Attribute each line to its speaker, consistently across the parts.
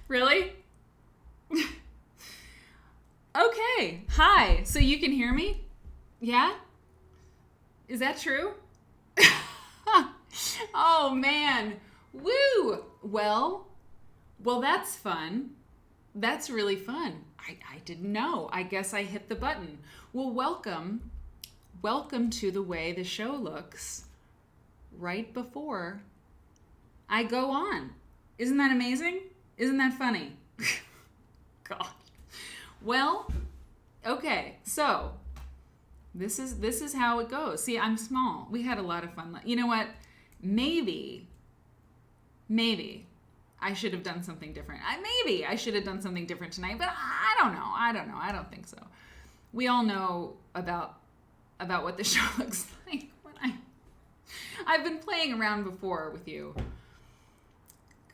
Speaker 1: Really? Okay. Hi. So you can hear me? Yeah? Is that true? Oh man. Woo! Well, that's fun. That's really fun. I didn't know. I guess I hit the button. Well, welcome. Welcome to the way the show looks right before I go on. Isn't that amazing? Isn't that funny? God. Well, okay. So, this is how it goes. See, I'm small. We had a lot of fun. You know what? Maybe I should have done something different. Maybe I should have done something different tonight, but I don't know. I don't think so. We all know about what the show looks like when I've been playing around before with you.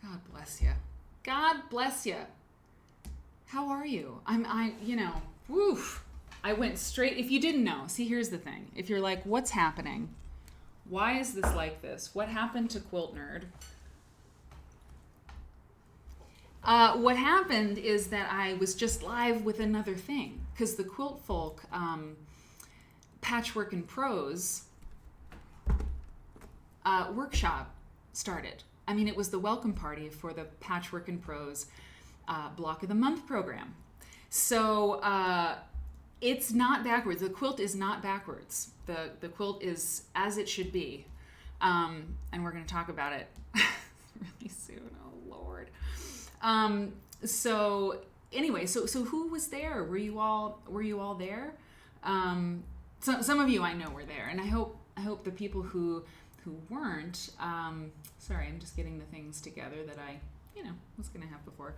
Speaker 1: God bless you. God bless you. How are you? Woof. I went straight, if you didn't know, see, here's the thing. If you're like, what's happening? Why is this like this? What happened to Quilt Nerd? What happened is that I was just live with another thing, because the Quilt Folk Patchwork and Prose workshop started. I mean, it was the welcome party for the Patchwork and Prose Block of the Month program. So it's not backwards. The quilt is not backwards. The quilt is as it should be. And we're going to talk about it really soon. Oh, Lord. So anyway, so who was there? Were you all there? Some of you I know were there, and I hope the people who weren't, sorry, I'm just getting the things together that I was going to have before.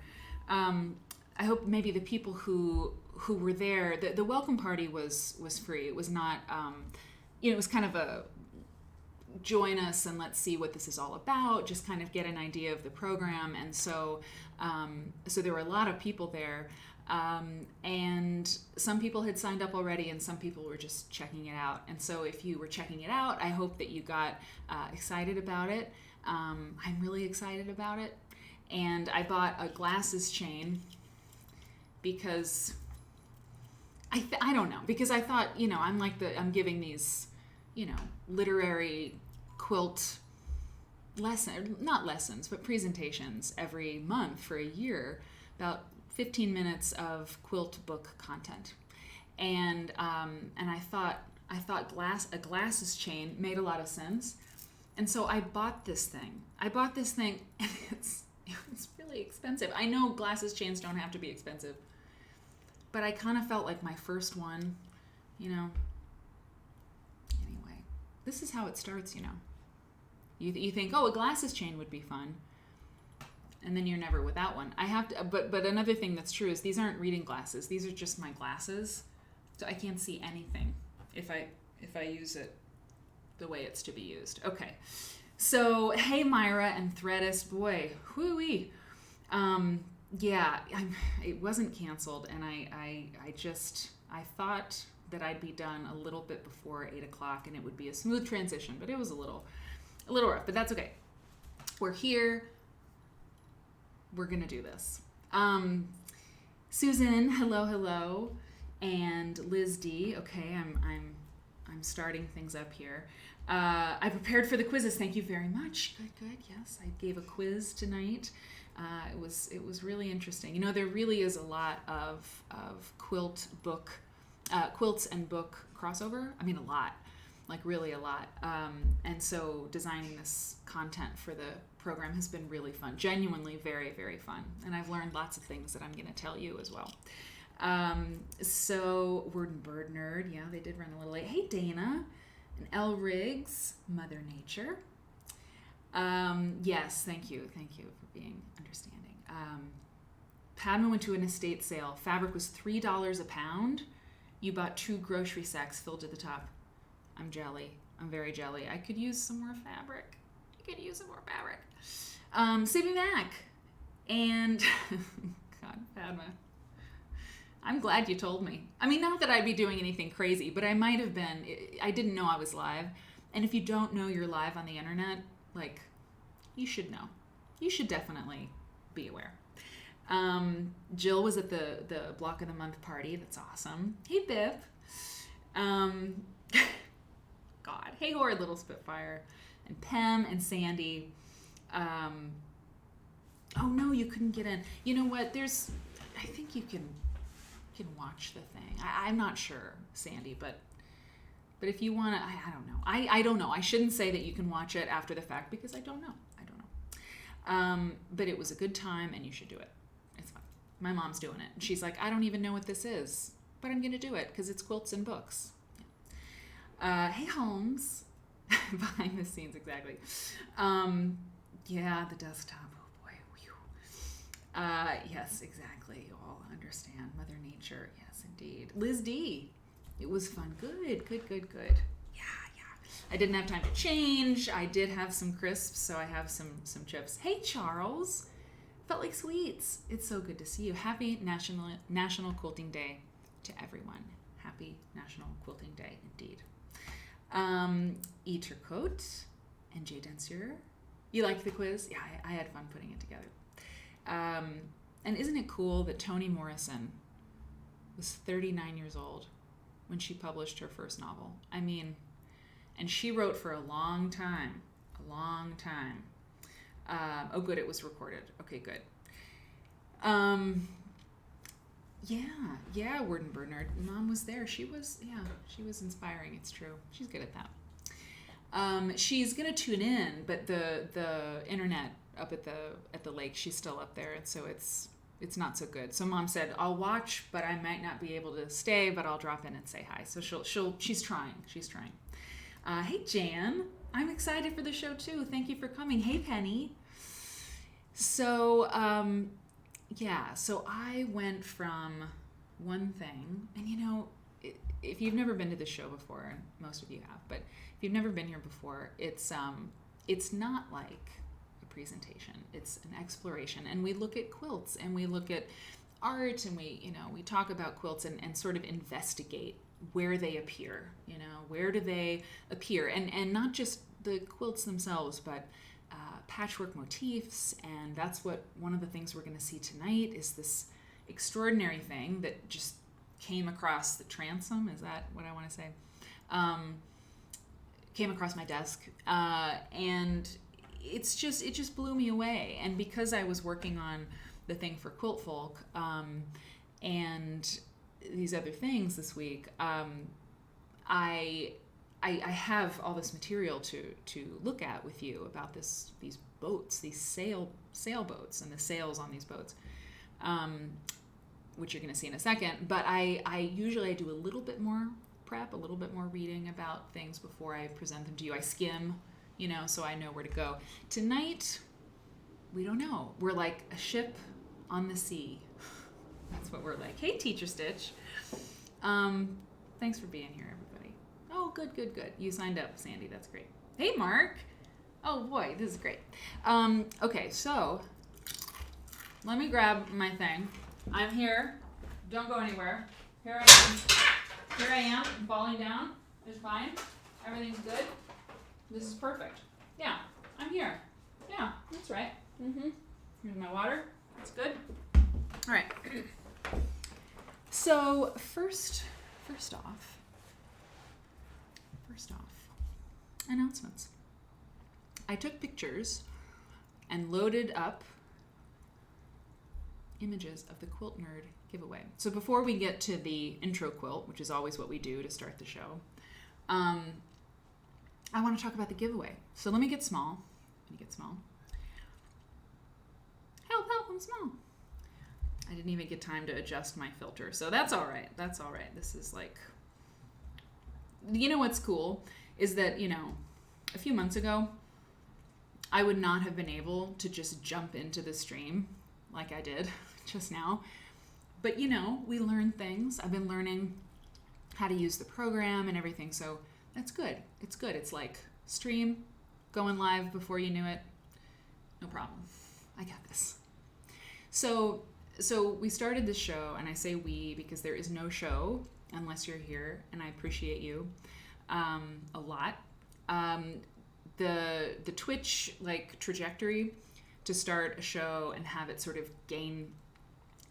Speaker 1: I hope maybe the people who were there, the welcome party was free. It was not, it was kind of a join us and let's see what this is all about, just kind of get an idea of the program. And so there were a lot of people there. And some people had signed up already and some people were just checking it out. And so if you were checking it out, I hope that you got excited about it. I'm really excited about it. And I bought a glasses chain because I don't know, because I thought, I'm giving these, literary quilt not lessons, but presentations every month for a year, about 15 minutes of quilt book content. And I thought a glasses chain made a lot of sense. And so I bought this thing. And it's really expensive. I know glasses chains don't have to be expensive, but I kind of felt like my first one, Anyway, this is how it starts, You think, oh, a glasses chain would be fun. And then you're never without one. I have to, but another thing that's true is these aren't reading glasses. These are just my glasses. So I can't see anything if I use it the way it's to be used. Okay. So, hey, Myra and Threadis, boy, whoo-wee. Yeah, it wasn't canceled, and I thought that I'd be done a little bit before 8 o'clock, and it would be a smooth transition, but it was a little rough, but that's okay. We're here. We're gonna do this. Susan, hello, and Liz D. Okay, I'm starting things up here. I prepared for the quizzes. Thank you very much. Good. Yes, I gave a quiz tonight. It was really interesting. There really is a lot of quilts and book crossover. I mean, a lot, like really a lot. And so designing this content for the program has been really fun, genuinely very, very fun. And I've learned lots of things that I'm going to tell you as well. So Word and Bird Nerd, yeah, they did run a little late. Hey, Dana and L Riggs, Mother Nature. Yes, thank you for being understanding. Padma went to an estate sale. Fabric was $3 a pound. You bought 2 grocery sacks filled to the top. I'm jelly. I'm very jelly. I could use some more fabric. Save me back. And God, Padma. I'm glad you told me. I mean, not that I'd be doing anything crazy, but I might have been. I didn't know I was live. And if you don't know you're live on the internet, you should know. You should definitely be aware. Jill was at the Block of the Month party. That's awesome. Hey, Bip. God. Hey, Horrid Little Spitfire. And Pem and Sandy. Oh, no, you couldn't get in. You know what? I think you can watch the thing. I'm not sure, Sandy, but if you want to, I don't know. I don't know. I shouldn't say that you can watch it after the fact because I don't know. But it was a good time and you should do it. It's fun. My mom's doing it. She's like, I don't even know what this is, but I'm going to do it because it's quilts and books. Hey, Holmes. Behind the scenes, exactly. Yeah, the desktop. Oh, boy. Whew. Yes, exactly. You all understand. Mother Nature. Yes, indeed. Liz D. It was fun. Good. Yeah. I didn't have time to change. I did have some crisps, so I have some chips. Hey, Charles. Felt like sweets. It's so good to see you. Happy National Quilting Day to everyone. Happy National Quilting Day, indeed. Eat Your Coat and Jay Densier. You liked the quiz? Yeah, I had fun putting it together. And isn't it cool that Toni Morrison was 39 years old when she published her first novel? I mean, and she wrote for a long time. Oh, good, it was recorded. Okay, good. Yeah, Worden Bernard. Mom was there. She was inspiring. It's true. She's good at that. She's gonna tune in, but the internet up at the lake, she's still up there, and so it's not so good. So Mom said, I'll watch, but I might not be able to stay, but I'll drop in and say hi. So she's trying. Hey, Jan. I'm excited for the show too. Thank you for coming. Hey, Penny. So, so I went from one thing, and if you've never been to the show before, and most of you have, but if you've never been here before, it's not like a presentation. It's an exploration, and we look at quilts, and we look at art, and we talk about quilts and sort of investigate where they appear, where do they appear, and not just the quilts themselves, but patchwork motifs. And that's what one of the things we're going to see tonight is this extraordinary thing that just came across the transom. Is that what I want to say? Came across my desk, and it just blew me away. And because I was working on the thing for Quilt Folk and these other things this week, I have all this material to look at with you about these boats, these sailboats, and the sails on these boats, which you're going to see in a second. But I usually do a little bit more prep, a little bit more reading about things before I present them to you. I skim, so I know where to go. Tonight, we don't know. We're like a ship on the sea. That's what we're like. Hey, Teacher Stitch. Thanks for being here, everybody. Oh, good. You signed up, Sandy. That's great. Hey, Mark. Oh, boy, this is great. Okay, so let me grab my thing. I'm here. Don't go anywhere. Here I am. I'm falling down. It's fine. Everything's good. This is perfect. Yeah, I'm here. Yeah, that's right. Here's my water. That's good. All right. So first off, announcements. I took pictures and loaded up images of the Quilt Nerd giveaway. So before we get to the intro quilt, which is always what we do to start the show, I want to talk about the giveaway. So let me get small. Help, I'm small. I didn't even get time to adjust my filter, so that's all right. This is like, what's cool is that, a few months ago, I would not have been able to just jump into the stream like I did just now. But, we learn things. I've been learning how to use the program and everything, so that's good. It's good. It's like stream, going live before you knew it. No problem. I got this. So we started this show, and I say we because there is no show unless you're here, and I appreciate you a lot. The Twitch trajectory to start a show and have it sort of gain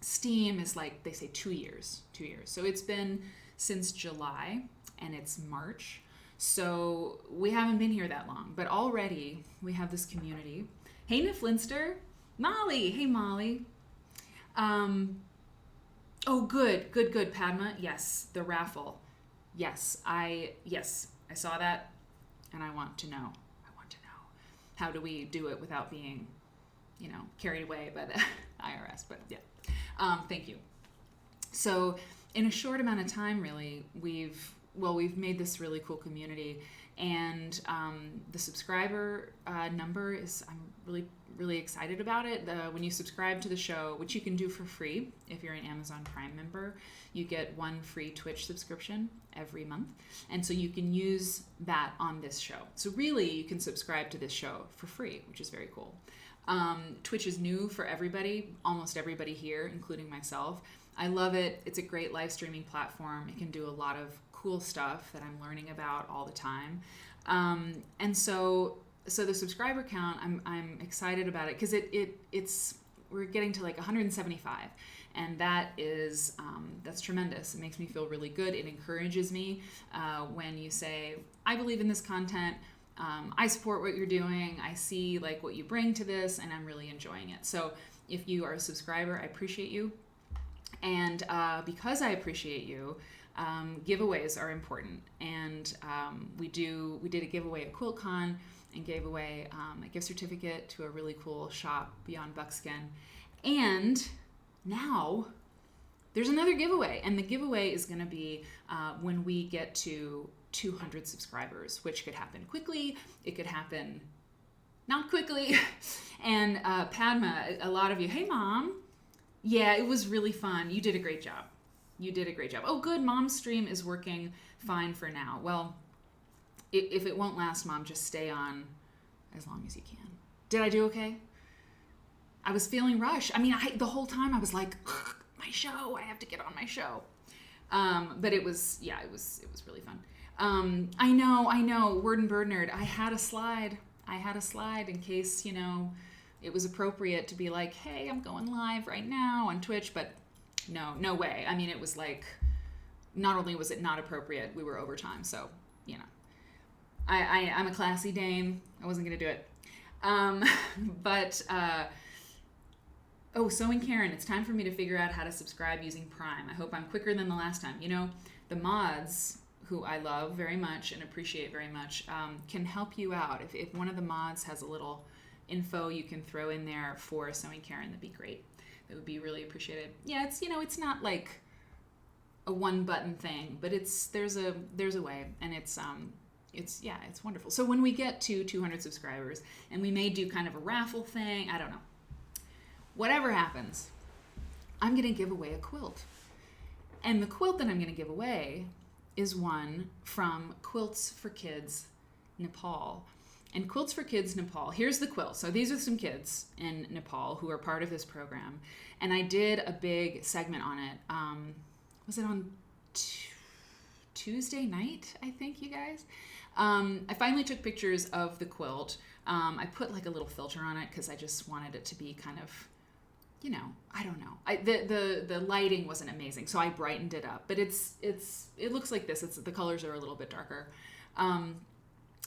Speaker 1: Steam is like, they say 2 years. So it's been since July, and it's March. So we haven't been here that long, but already we have this community. Hey, Niflinster. Molly. Hey, Molly. Oh, good, Padma. Yes, the raffle. Yes, I saw that, and I want to know. How do we do it without being, carried away by the IRS? But yeah, thank you. So in a short amount of time, really, we've made this really cool community, and the subscriber number is, I'm really excited about it. When you subscribe to the show, which you can do for free if you're an Amazon Prime member, you get 1 free Twitch subscription every month, and so you can use that on this show. So really, you can subscribe to this show for free, which is very cool. Twitch is new for everybody, almost everybody here, including myself. I love it. It's a great live streaming platform. It can do a lot of cool stuff that I'm learning about all the time. And so the subscriber count, I'm excited about it, because it's we're getting to like 175, and that is that's tremendous. It makes me feel really good. It encourages me when you say, I believe in this content. I support what you're doing. I see like what you bring to this, and I'm really enjoying it. So if you are a subscriber, I appreciate you. And because I appreciate you, giveaways are important. And we did a giveaway at QuiltCon, and gave away a gift certificate to a really cool shop beyond Buckskin. And now there's another giveaway, and the giveaway is going to be when we get to 200 subscribers, which could happen quickly. It could happen not quickly. And Padma, a lot of you, hey, Mom. Yeah, it was really fun. You did a great job. Oh, good. Mom's stream is working fine for now. Well, if it won't last, Mom, just stay on as long as you can. Did I do okay? I was feeling rushed. I mean, the whole time I was like, my show, I have to get on my show. But it was really fun. I know, Word and Bird Nerd. I had a slide in case, it was appropriate to be like, hey, I'm going live right now on Twitch, but no way. I mean, it was like, not only was it not appropriate, we were over time, so, I'm a classy dame. I wasn't going to do it. Sewing Karen, it's time for me to figure out how to subscribe using Prime. I hope I'm quicker than the last time. The mods, who I love very much and appreciate very much, can help you out. If one of the mods has a little info you can throw in there for Sewing Karen, that'd be great. That would be really appreciated. Yeah, it's not like a one button thing, but there's a way, and it's wonderful. So when we get to 200 subscribers, and we may do kind of a raffle thing, I don't know. Whatever happens, I'm going to give away a quilt. And the quilt that I'm going to give away is one from Quilts for Kids Nepal. And Quilts for Kids Nepal, here's the quilt. So these are some kids in Nepal who are part of this program. And I did a big segment on it. Was it on Tuesday night, I think, you guys? I finally took pictures of the quilt. I put like a little filter on it because I just wanted it to be kind of, I don't know. The lighting wasn't amazing, so I brightened it up. But it looks like this. The colors are a little bit darker.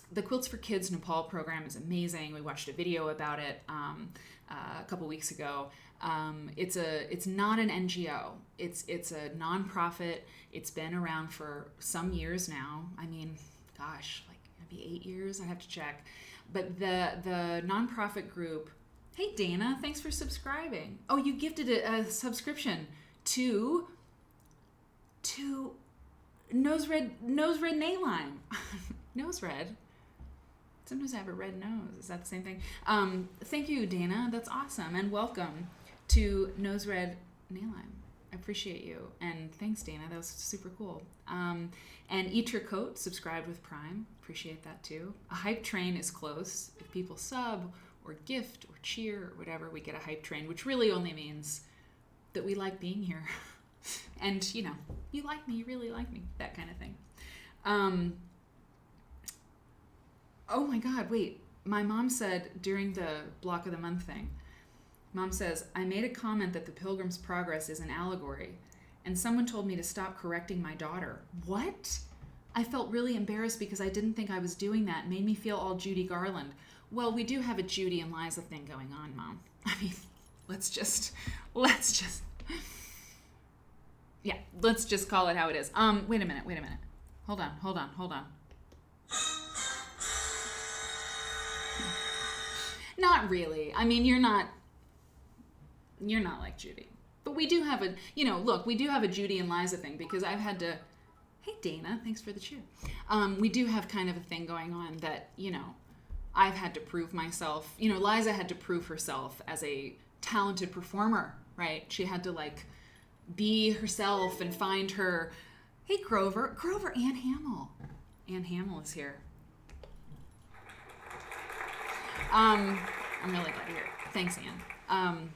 Speaker 1: The Quilts for Kids Nepal program is amazing. We watched a video about it a couple weeks ago. It's not an NGO. It's a nonprofit. It's been around for some years now. I mean, gosh, like maybe 8 years. I have to check. But the nonprofit group. Hey Dana, thanks for subscribing. Oh, you gifted a subscription to Nose Red Nail Lime. Nose Red. Sometimes I have a red nose. Is that the same thing? Thank you, Dana. That's awesome. And welcome to Nose Red Nail Lime. I appreciate you. And thanks, Dana. That was super cool. And Eat Your Coat, subscribed with Prime. Appreciate that too. A hype train is close. If people sub or gift or cheer or whatever, we get a hype train, which really only means that we like being here. And, you like me, you really like me, that kind of thing. Oh my God, wait. My mom said during the block of the month thing, Mom says, I made a comment that the Pilgrim's Progress is an allegory, and someone told me to stop correcting my daughter. What? I felt really embarrassed because I didn't think I was doing that. It made me feel all Judy Garland. Well, we do have a Judy and Liza thing going on, Mom. I mean, let's just call it how it is. Wait a minute. Hold on. Not really. I mean, you're not like Judy. But we do have we do have a Judy and Liza thing because I've had to, hey Dana, thanks for the cheer. We do have kind of a thing going on that, I've had to prove myself. Liza had to prove herself as a talented performer, right? She had to be herself and find her, hey Grover, Ann Hamill. Ann Hamill is here. I'm really glad you're here. Thanks, Ann.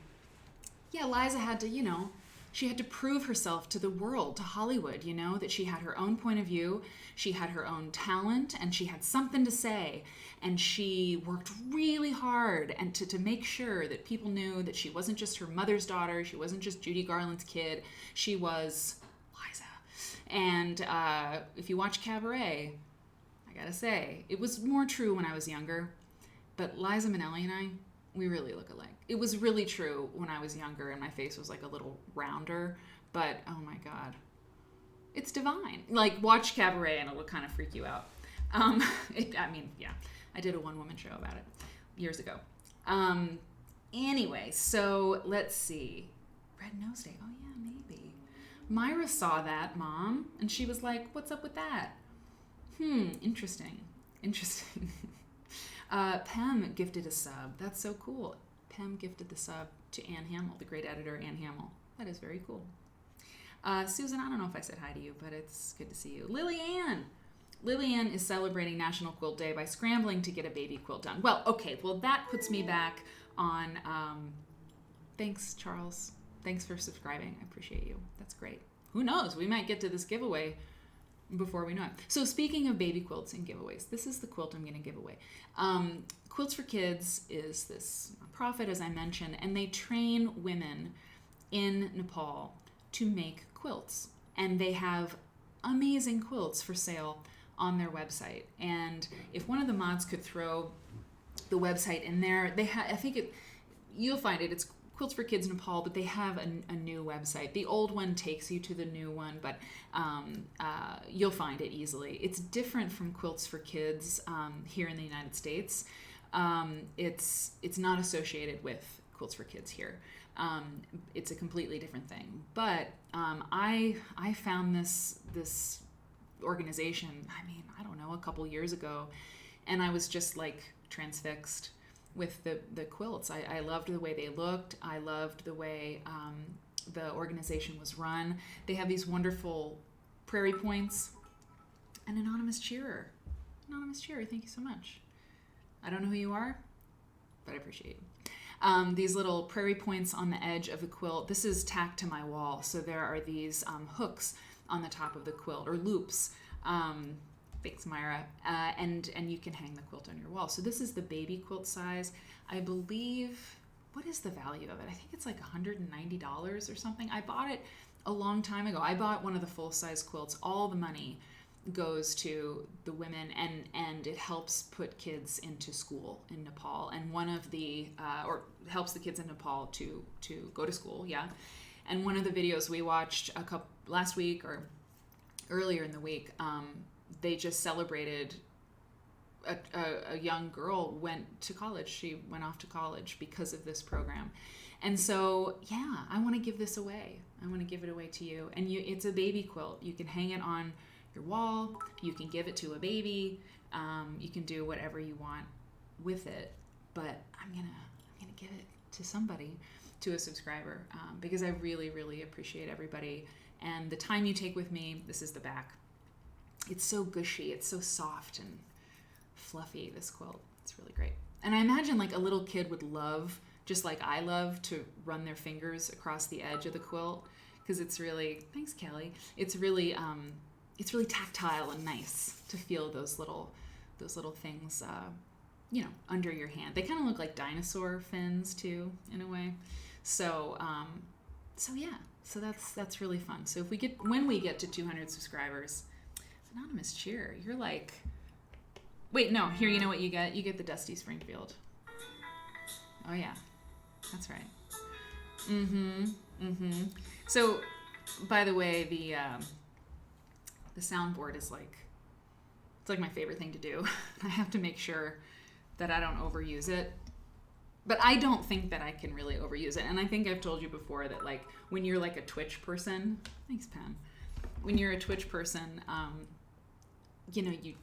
Speaker 1: Liza had to, she had to prove herself to the world, to Hollywood, that she had her own point of view, she had her own talent, and she had something to say. And she worked really hard and to make sure that people knew that she wasn't just her mother's daughter, she wasn't just Judy Garland's kid, she was Liza. And if you watch Cabaret, I gotta say, it was more true when I was younger, but Liza Minnelli and I, we really look alike. It was really true when I was younger and my face was a little rounder, but oh my God, it's divine. Watch Cabaret and it'll kind of freak you out. I did a one-woman show about it years ago. Anyway, so let's see. Red Nose Day. Oh yeah, maybe. Myra saw that, Mom, and she was like, what's up with that? Interesting. Pem gifted a sub. That's so cool. Pem gifted the sub to Ann Hamill, the great editor Ann Hamill. That is very cool. Susan, I don't know if I said hi to you, but it's good to see you. Lillian is celebrating National Quilt Day by scrambling to get a baby quilt done. Well, okay. Well, that puts me back on... thanks, Charles. Thanks for subscribing. I appreciate you. That's great. Who knows? We might get to this giveaway before we know it. So speaking of baby quilts and giveaways, this is the quilt I'm going to give away. Quilts for Kids is this nonprofit, as I mentioned, and they train women in Nepal to make quilts. And they have amazing quilts for sale on their website. And if one of the mods could throw the website in there, you'll find it. It's Quilts for Kids Nepal, but they have a new website. The old one takes you to the new one, but you'll find it easily. It's different from Quilts for Kids here in the United States. It's not associated with Quilts for Kids here. It's a completely different thing. But I found this organization, I don't know, a couple years ago, and I was just transfixed with the quilts. I loved the way they looked. I loved the way the organization was run. They have these wonderful prairie points. An anonymous cheerer, thank you so much. I don't know who you are, but I appreciate you. These little prairie points on the edge of the quilt. This is tacked to my wall, so there are these hooks on the top of the quilt, or loops. Thanks, Myra. And you can hang the quilt on your wall. So this is the baby quilt size. I believe, what is the value of it? I think it's $190 or something. I bought it a long time ago. I bought one of the full-size quilts. All the money goes to the women, and it helps put kids into school in Nepal. And one of the, or helps the kids in Nepal to go to school, yeah. And one of the videos we watched last week or earlier in the week, they just celebrated a young girl went to college. She went off to college because of this program. And so, yeah, I want to give this away. I want to give it away to you. And it's a baby quilt. You can hang it on your wall. You can give it to a baby. You can do whatever you want with it. But I'm gonna give it to somebody, to a subscriber, because I really, really appreciate everybody and the time you take with me. This is the back. It's so gushy. It's so soft and fluffy, this quilt. It's really great. And I imagine a little kid would love, just like I love, to run their fingers across the edge of the quilt, because it's really, thanks Kelly, it's really tactile and nice to feel those little things under your hand. They kind of look like dinosaur fins too, in a way. So, yeah. So that's really fun. So when we get to 200 subscribers, anonymous cheer, you're like, wait, no, here, you know what you get? You get the Dusty Springfield. Oh yeah, that's right. So, by the way, the soundboard is it's like my favorite thing to do. I have to make sure that I don't overuse it. But I don't think that I can really overuse it. And I think I've told you before that when you're like a Twitch person, thanks, Pen. When you're a Twitch person, you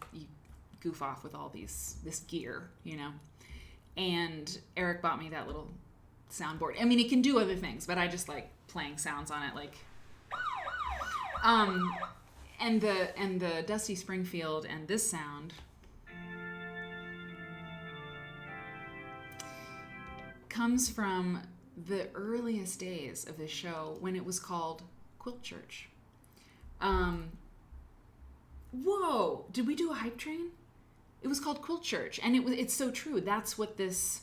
Speaker 1: goof off with all this gear, And Eric bought me that little soundboard. I mean, it can do other things, but I just like playing sounds on it, and the Dusty Springfield and this sound comes from the earliest days of this show when it was called Quilt Church. Whoa! Did we do a hype train? It was called Quilt Church, and it's so true. That's what this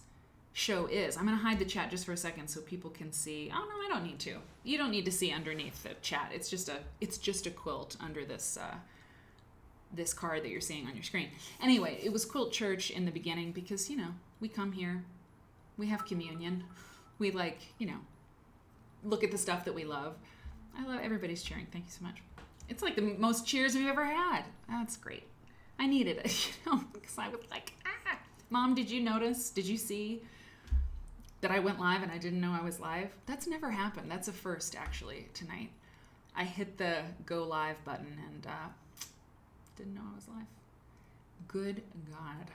Speaker 1: show is. I'm gonna hide the chat just for a second so people can see. Oh no, I don't need to. You don't need to see underneath the chat. It's just a quilt under this this card that you're seeing on your screen. Anyway, it was Quilt Church in the beginning because we come here, we have communion, we look at the stuff that we love. I love everybody's cheering. Thank you so much. It's like the most cheers we've ever had. That's great. I needed it, because I was like, Mom, did you notice? Did you see that I went live and I didn't know I was live? That's never happened. That's a first, actually, tonight. I hit the go live button and didn't know I was live. Good God.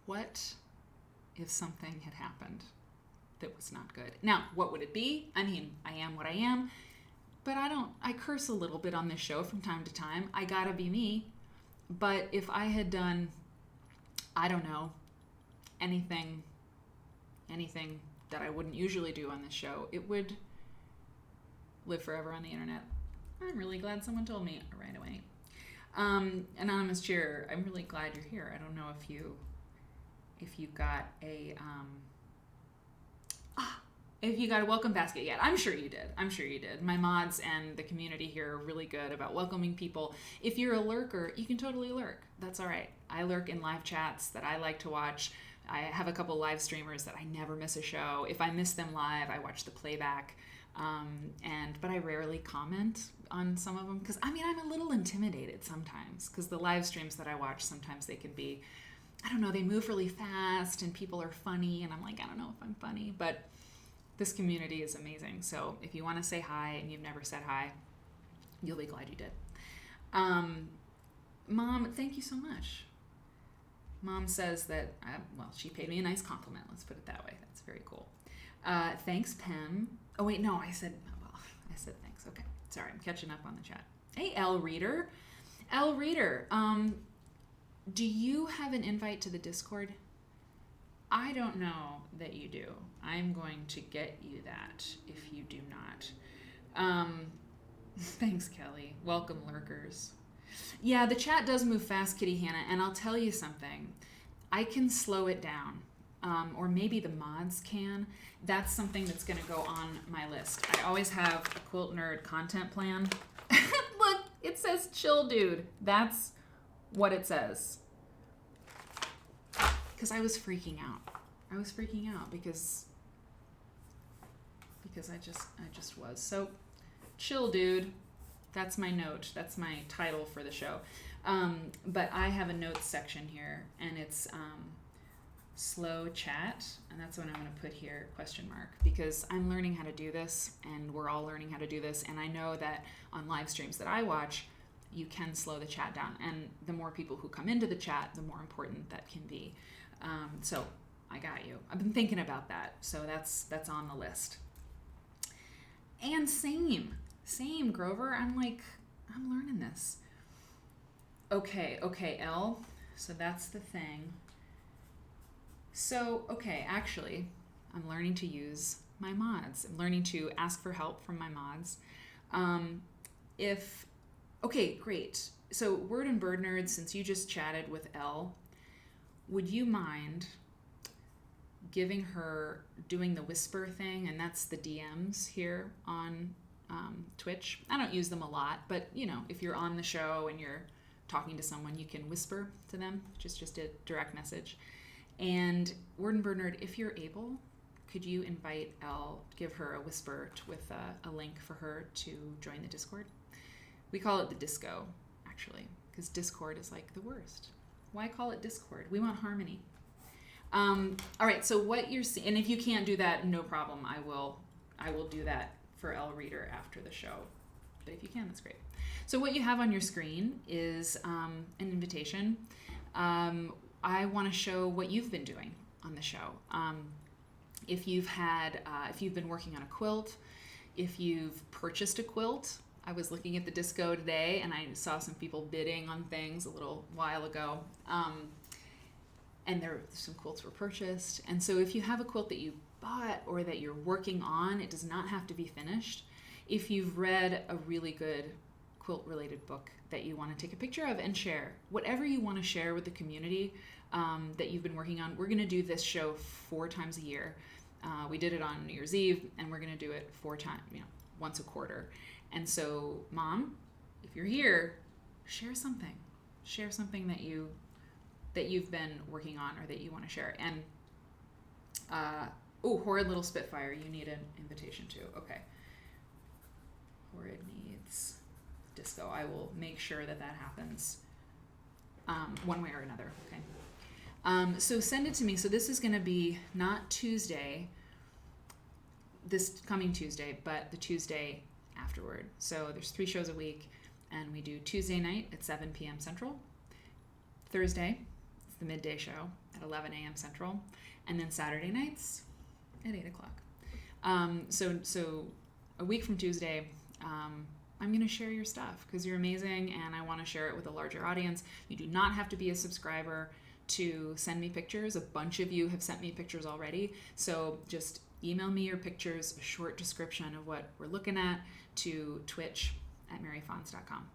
Speaker 1: What if something had happened that was not good? Now, what would it be? I mean, I am what I am, but I curse a little bit on this show from time to time. I gotta be me. But if I had done, I don't know, anything that I wouldn't usually do on this show, it would live forever on the internet. I'm really glad someone told me right away. Anonymous cheer, I'm really glad you're here. I don't know if you got a if you got a welcome basket yet. I'm sure you did. My mods and the community here are really good about welcoming people. If you're a lurker, you can totally lurk. That's all right. I lurk in live chats that I like to watch. I have a couple live streamers that I never miss a show. If I miss them live, I watch the playback. But I rarely comment on some of them because I'm a little intimidated sometimes because the live streams that I watch, sometimes they can be, I don't know, they move really fast and people are funny and I'm like, I don't know if I'm funny, but this community is amazing. So if you want to say hi and you've never said hi, you'll be glad you did. Mom, thank you so much. Mom says that, she paid me a nice compliment. Let's put it that way. That's very cool. Thanks, Pim. Oh, wait, no, I said thanks. Okay. Sorry, I'm catching up on the chat. Hey, L Reader. Do you have an invite to the Discord? I don't know that you do. I'm going to get you that if you do not. Thanks, Kelly. Welcome, lurkers. Yeah, the chat does move fast, Kitty Hannah, and I'll tell you something. I can slow it down, or maybe the mods can. That's something that's going to go on my list. I always have a Quilt Nerd content plan. Look, it says chill, dude. That's what it says. Because I was freaking out. Because I just was. So, chill, dude. That's my note. That's my title for the show. But I have a notes section here, and it's slow chat, and that's what I'm going to put here, ? Because I'm learning how to do this, and we're all learning how to do this, and I know that on live streams that I watch, you can slow the chat down, and the more people who come into the chat, the more important that can be. So I got you. I've been thinking about that, so that's on the list. And same, Grover. I'm learning this. Okay, L. So that's the thing. So, okay, actually, I'm learning to use my mods. I'm learning to ask for help from my mods. Okay, great. So, Word and Bird Nerds, since you just chatted with L, would you mind giving her, doing the whisper thing, and that's the DMs here on Twitch. I don't use them a lot, but if you're on the show and you're talking to someone, you can whisper to them, just a direct message. And Word and Bernard, if you're able, could you invite Elle, give her a whisper with a link for her to join the Discord? We call it the Disco, actually, because Discord is like the worst. Why call it Discord? We want harmony. All right, so what you're seeing, and if you can't do that, no problem. I will do that for Elle Reader after the show. But if you can, that's great. So what you have on your screen is an invitation. I want to show what you've been doing on the show. If you've been working on a quilt, if you've purchased a quilt. I was looking at the Disco today and I saw some people bidding on things a little while ago. And some quilts were purchased. And so if you have a quilt that you bought or that you're working on, it does not have to be finished. If you've read a really good quilt-related book that you want to take a picture of and share, whatever you want to share with the community that you've been working on. We're going to do this show 4 times a year. We did it on New Year's Eve, and we're going to do it 4 times, once a quarter. And so, Mom, if you're here, share something. Share something that you've been working on or that you want to share. And Horrid Little Spitfire, you need an invitation too. Okay. Horrid needs Disco. I will make sure that happens one way or another. Okay. So send it to me. So this is going to be not Tuesday, this coming Tuesday, but the Tuesday afterward. So there's 3 shows a week, and we do Tuesday night at 7 p.m. Central. Thursday, it's the midday show at 11 a.m. Central, and then Saturday nights at 8 o'clock. So a week from Tuesday, I'm going to share your stuff because you're amazing, and I want to share it with a larger audience. You do not have to be a subscriber to send me pictures. A bunch of you have sent me pictures already, so just email me your pictures, a short description of what we're looking at, to twitch@maryfons.com.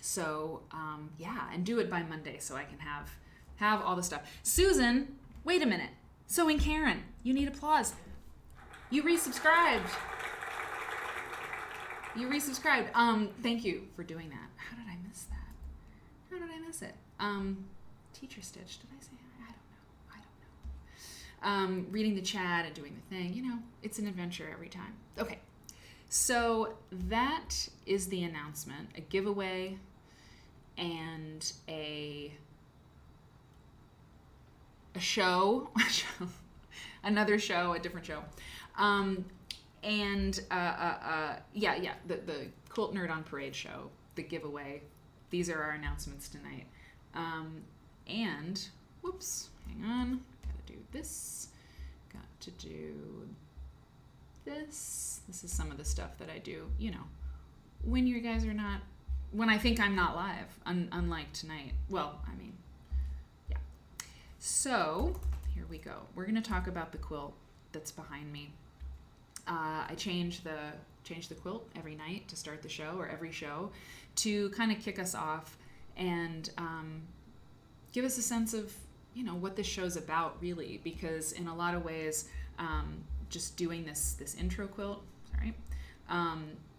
Speaker 1: So and do it by Monday so I can have all the stuff. Susan, wait a minute. Sewing Karen, you need applause. You resubscribed. Thank you for doing that. How did I miss that? How did I miss it? Teacher stitch. Did I say? I don't know. Reading the chat and doing the thing. It's an adventure every time. Okay. So that is the announcement. A giveaway and a show. Another show, a different show. The Quilt Nerd on Parade show, the giveaway. These are our announcements tonight. Hang on, gotta do this, got to do this. This is some of the stuff that I do, when you guys are not, when I think I'm not live, unlike tonight. Well, yeah. So, here we go. We're gonna talk about the quilt that's behind me. I change the quilt every night to start the show, or every show, to kind of kick us off and give us a sense of what this show's about, really, because in a lot of ways just doing this intro quilt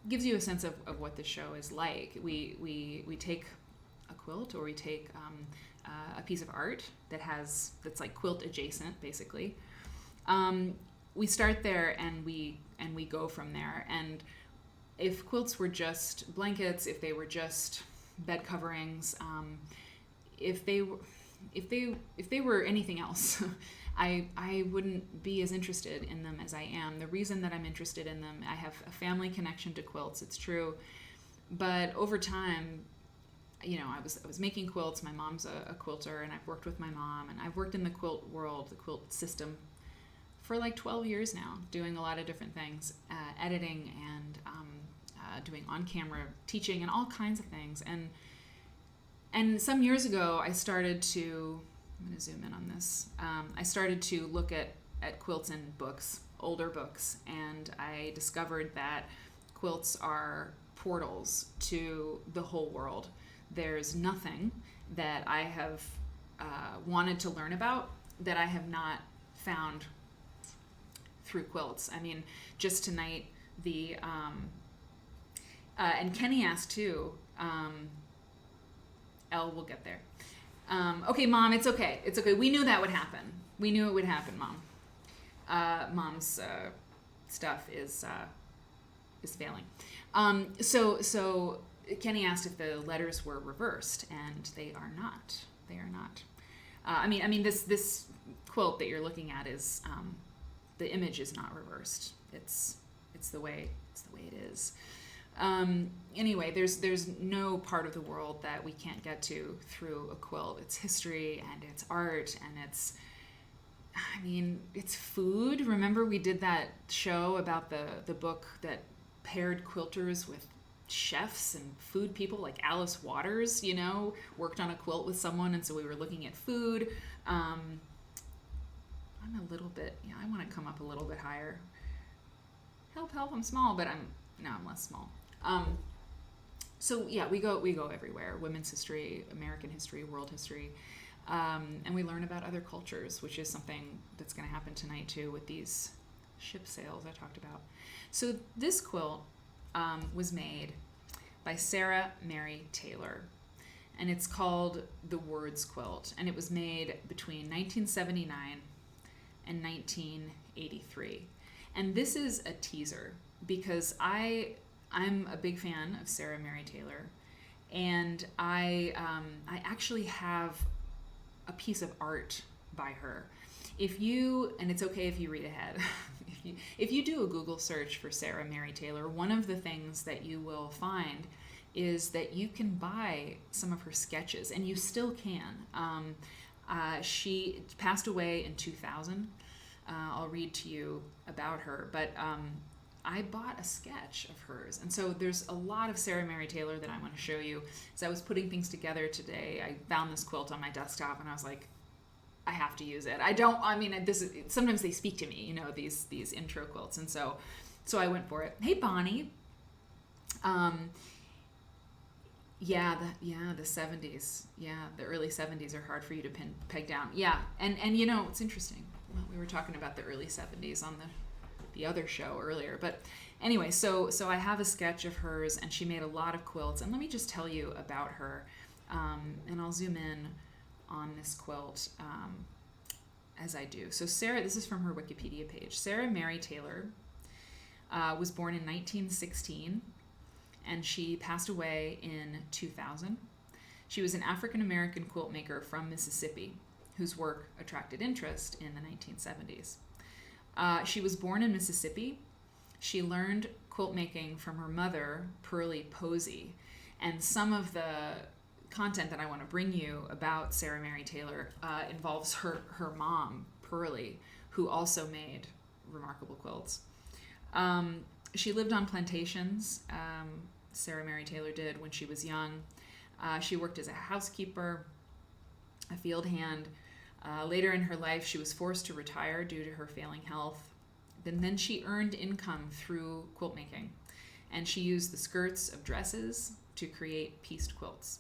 Speaker 1: gives you a sense of what the show is like. We take a quilt, or we take a piece of art that's like quilt adjacent, basically. We start there and we go from there. And if quilts were just blankets, if they were just bed coverings, if they were anything else, I wouldn't be as interested in them as I am. The reason that I'm interested in them, I have a family connection to quilts, it's true, but over time, I was making quilts. My mom's a quilter, and I've worked with my mom, and I've worked in the quilt world, the quilt system, for like 12 years now, doing a lot of different things, editing and doing on-camera teaching and all kinds of things. And some years ago, I started to, I'm going to zoom in on this, I started to look at quilts in books, older books, and I discovered that quilts are portals to the whole world. There's nothing that I have wanted to learn about that I have not found through quilts. I mean, just tonight, and Kenny asked too, Elle will get there. Okay, Mom, it's okay. It's okay. We knew that would happen. We knew it would happen, Mom. Mom's stuff is failing. So Kenny asked if the letters were reversed, and they are not. They are not. I mean, this quilt that you're looking at is the image is not reversed. It's the way it is. Anyway, there's no part of the world that we can't get to through a quilt. It's history and it's art and it's food. Remember we did that show about the book that paired quilters with chefs and food people, like Alice Waters, worked on a quilt with someone, and so we were looking at food. I'm a little bit, I want to come up a little bit higher. Help, I'm small, but I'm less small. So yeah, we go everywhere. Women's history, American history, world history. And we learn about other cultures, which is something that's going to happen tonight too with these ship sails I talked about. So this quilt was made by Sarah Mary Taylor, and it's called the Words Quilt, and it was made between 1979 and 1983. And this is a teaser because I'm a big fan of Sarah Mary Taylor, and I actually have a piece of art by her. And it's okay if you read ahead, if you do a Google search for Sarah Mary Taylor, one of the things that you will find is that you can buy some of her sketches, and you still can. She passed away in 2000. I'll read to you about her, but I bought a sketch of hers. And so there's a lot of Sarah Mary Taylor that I want to show you. As I was putting things together today, I found this quilt on my desktop, and I was like, I have to use it. Sometimes they speak to me, these intro quilts. And so I went for it. Hey, Bonnie. The 70s. Yeah, the early 70s are hard for you to peg down. Yeah, and it's interesting. Well, we were talking about the early 70s on the other show earlier. But anyway, so I have a sketch of hers, and she made a lot of quilts. And let me just tell you about her. And I'll zoom in on this quilt as I do. So Sarah, this is from her Wikipedia page. Sarah Mary Taylor was born in 1916, and she passed away in 2000. She was an African-American quilt maker from Mississippi whose work attracted interest in the 1970s. She was born in Mississippi. She learned quilt making from her mother, Pearlie Posey, and some of the content that I want to bring you about Sarah Mary Taylor involves her mom, Pearlie, who also made remarkable quilts. She lived on plantations, Sarah Mary Taylor did, when she was young. She worked as a housekeeper, a field hand. Later in her life, she was forced to retire due to her failing health. Then she earned income through quilt making, and she used the skirts of dresses to create pieced quilts.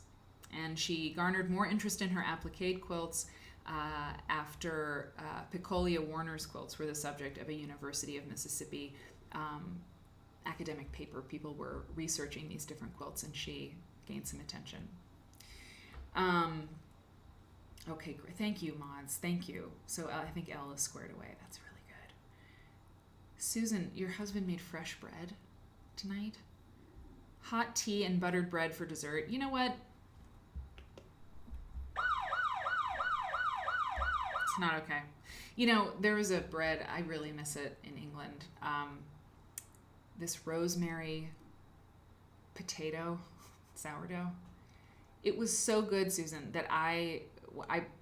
Speaker 1: And she garnered more interest in her applique quilts after Picolia Warner's quilts were the subject of a University of Mississippi academic paper. People were researching these different quilts, and she gained some attention. Okay, great. Thank you, mods. Thank you. So I think Elle is squared away. That's really good. Susan, your husband made fresh bread tonight? Hot tea and buttered bread for dessert. You know what? It's not okay. There was a bread, I really miss it in England. This rosemary potato sourdough. It was so good, Susan, that I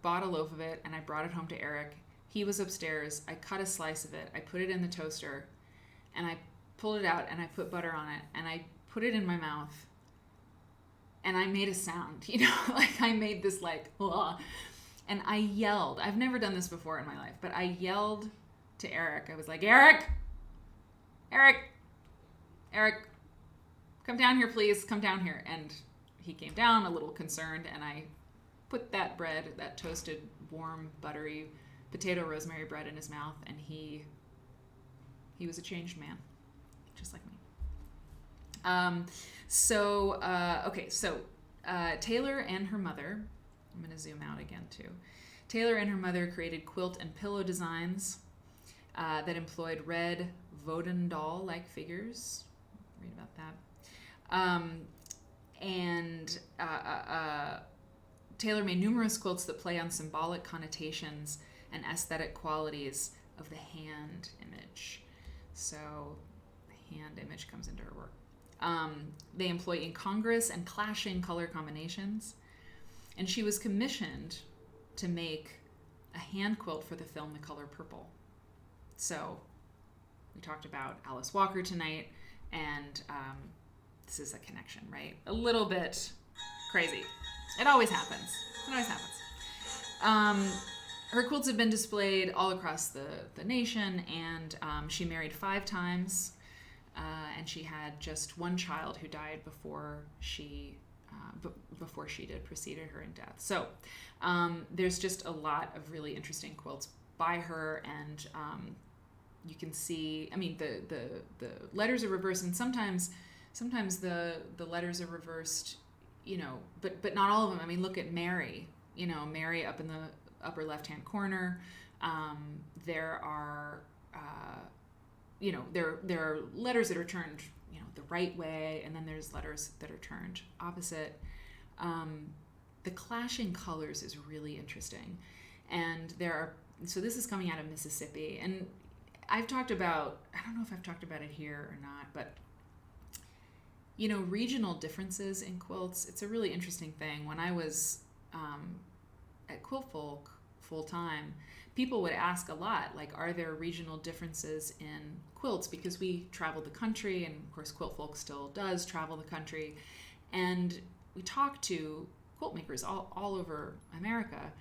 Speaker 1: bought a loaf of it and I brought it home to Eric. He was upstairs. I cut a slice of it. I put it in the toaster and I pulled it out and I put butter on it and I put it in my mouth and I made a sound, like I made this ugh. And I yelled. I've never done this before in my life, but I yelled to Eric. I was like, Eric, come down here, please. Come down here. And he came down a little concerned, and I put that bread, that toasted, warm, buttery potato rosemary bread in his mouth, and he was a changed man, just like me. Taylor and her mother, I'm going to zoom out again too. Taylor and her mother created quilt and pillow designs that employed red Vodun doll-like figures. Read about that. Taylor made numerous quilts that play on symbolic connotations and aesthetic qualities of the hand image. So the hand image comes into her work. They employ incongruous and clashing color combinations. And she was commissioned to make a hand quilt for the film The Color Purple. So we talked about Alice Walker tonight, and this is a connection, right? A little bit crazy. It always happens. Her quilts have been displayed all across the nation, and she married 5 times, and she had just one child who died before she preceded her in death. So there's just a lot of really interesting quilts by her, and you can see, I mean, the letters are reversed, and sometimes the letters are reversed, but not all of them. I mean, look at Mary, Mary up in the upper left-hand corner. There are, there are letters that are turned, the right way, and then there's letters that are turned opposite. The clashing colors is really interesting, and so this is coming out of Mississippi, and I don't know if I've talked about it here or not, but regional differences in quilts, it's a really interesting thing. When I was at Quilt Folk full time, people would ask a lot, like, are there regional differences in quilts? Because we traveled the country, and of course Quilt Folk still does travel the country, and we talk to quilt makers all over America,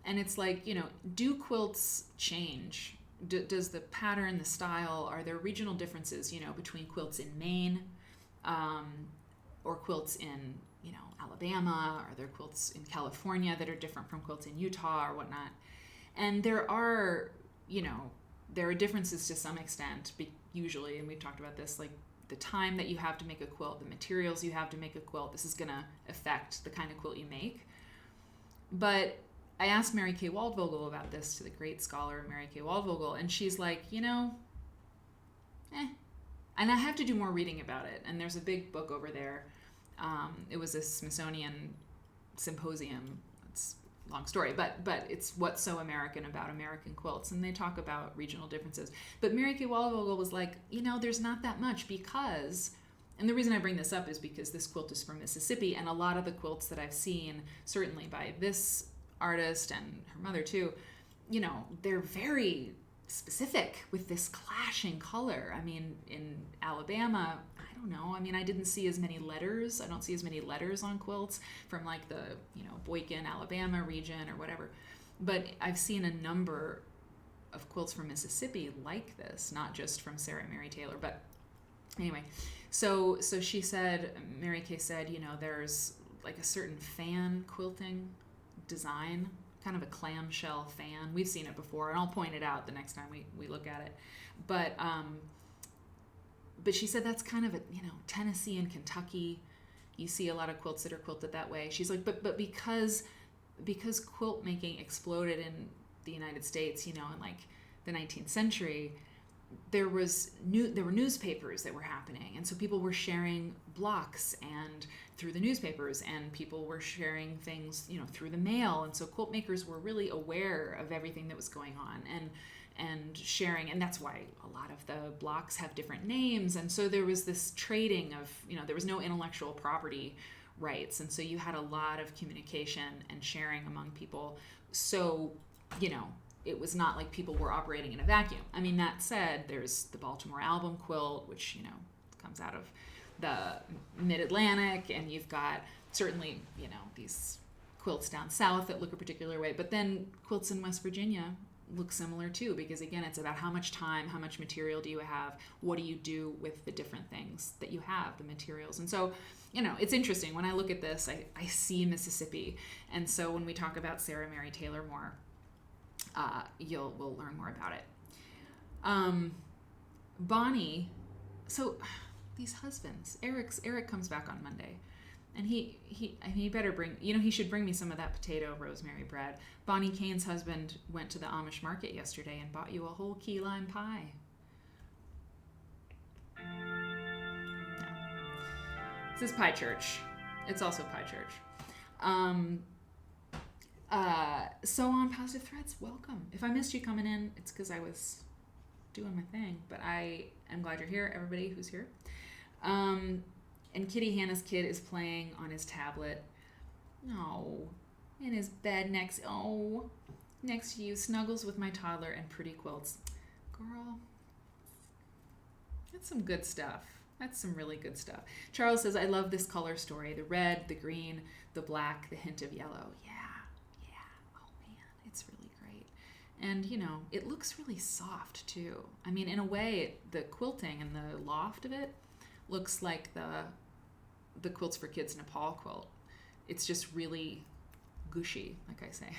Speaker 1: and it's like, do quilts change? Does the pattern, the style, are there regional differences, between quilts in Maine or quilts in, Alabama? Are there quilts in California that are different from quilts in Utah or whatnot? And there are differences to some extent, usually, and we've talked about this, like the time that you have to make a quilt, the materials you have to make a quilt, this is going to affect the kind of quilt you make. But I asked Mary Kay Waldvogel about this, to the great scholar Mary Kay Waldvogel, and she's like, And I have to do more reading about it. And there's a big book over there. It was a Smithsonian symposium. It's a long story, but it's What's So American About American Quilts, and they talk about regional differences. But Mary Kay Waldvogel was like, there's not that much, because, and the reason I bring this up is because this quilt is from Mississippi, and a lot of the quilts that I've seen, certainly by this artist and her mother too, they're very specific with this clashing color. I mean, in Alabama, I don't know. I mean, I didn't see as many letters. I don't see as many letters on quilts from like the, Boykin, Alabama region or whatever. But I've seen a number of quilts from Mississippi like this, not just from Sarah Mary Taylor. But anyway, so she said, Mary Kay said, there's like a certain fan quilting design, kind of a clamshell fan. We've seen it before, and I'll point it out the next time we look at it. But she said that's kind of Tennessee and Kentucky. You see a lot of quilts that are quilted that way. She's like, but because quilt making exploded in the United States, in like the 19th century, there were newspapers that were happening, and so people were sharing blocks and through the newspapers, and people were sharing things through the mail, and so quilt makers were really aware of everything that was going on and sharing, and that's why a lot of the blocks have different names, and so there was this trading of there was no intellectual property rights, and so you had a lot of communication and sharing among people. So it was not like people were operating in a vacuum. I mean, that said, there's the Baltimore album quilt, which, comes out of the mid-Atlantic, and you've got certainly, these quilts down south that look a particular way. But then quilts in West Virginia, look similar too, because again, it's about how much time, how much material do you have, what do you do with the different things that you have, the materials. And so, it's interesting. When I look at this, I see Mississippi. And so when we talk about Sarah Mary Taylor more, we'll learn more about it. Bonnie, so these husbands, Eric comes back on Monday. And he better bring, he should bring me some of that potato rosemary bread. Bonnie Kane's husband went to the Amish market yesterday and bought you a whole key lime pie. No. This is Pie Church. It's also Pie Church. So on Positive Threads, welcome. If I missed you coming in, it's because I was doing my thing. But I am glad you're here, everybody who's here. And Kitty Hannah's kid is playing on his tablet. Oh, in his bed next to you, snuggles with my toddler and pretty quilts. Girl, that's some good stuff. That's some really good stuff. Charles says, I love this color story. The red, the green, the black, the hint of yellow. Yeah. Oh man, it's really great. And it looks really soft too. I mean, in a way, the quilting and the loft of it looks like the Quilts for Kids Nepal quilt. It's just really gushy, like I say.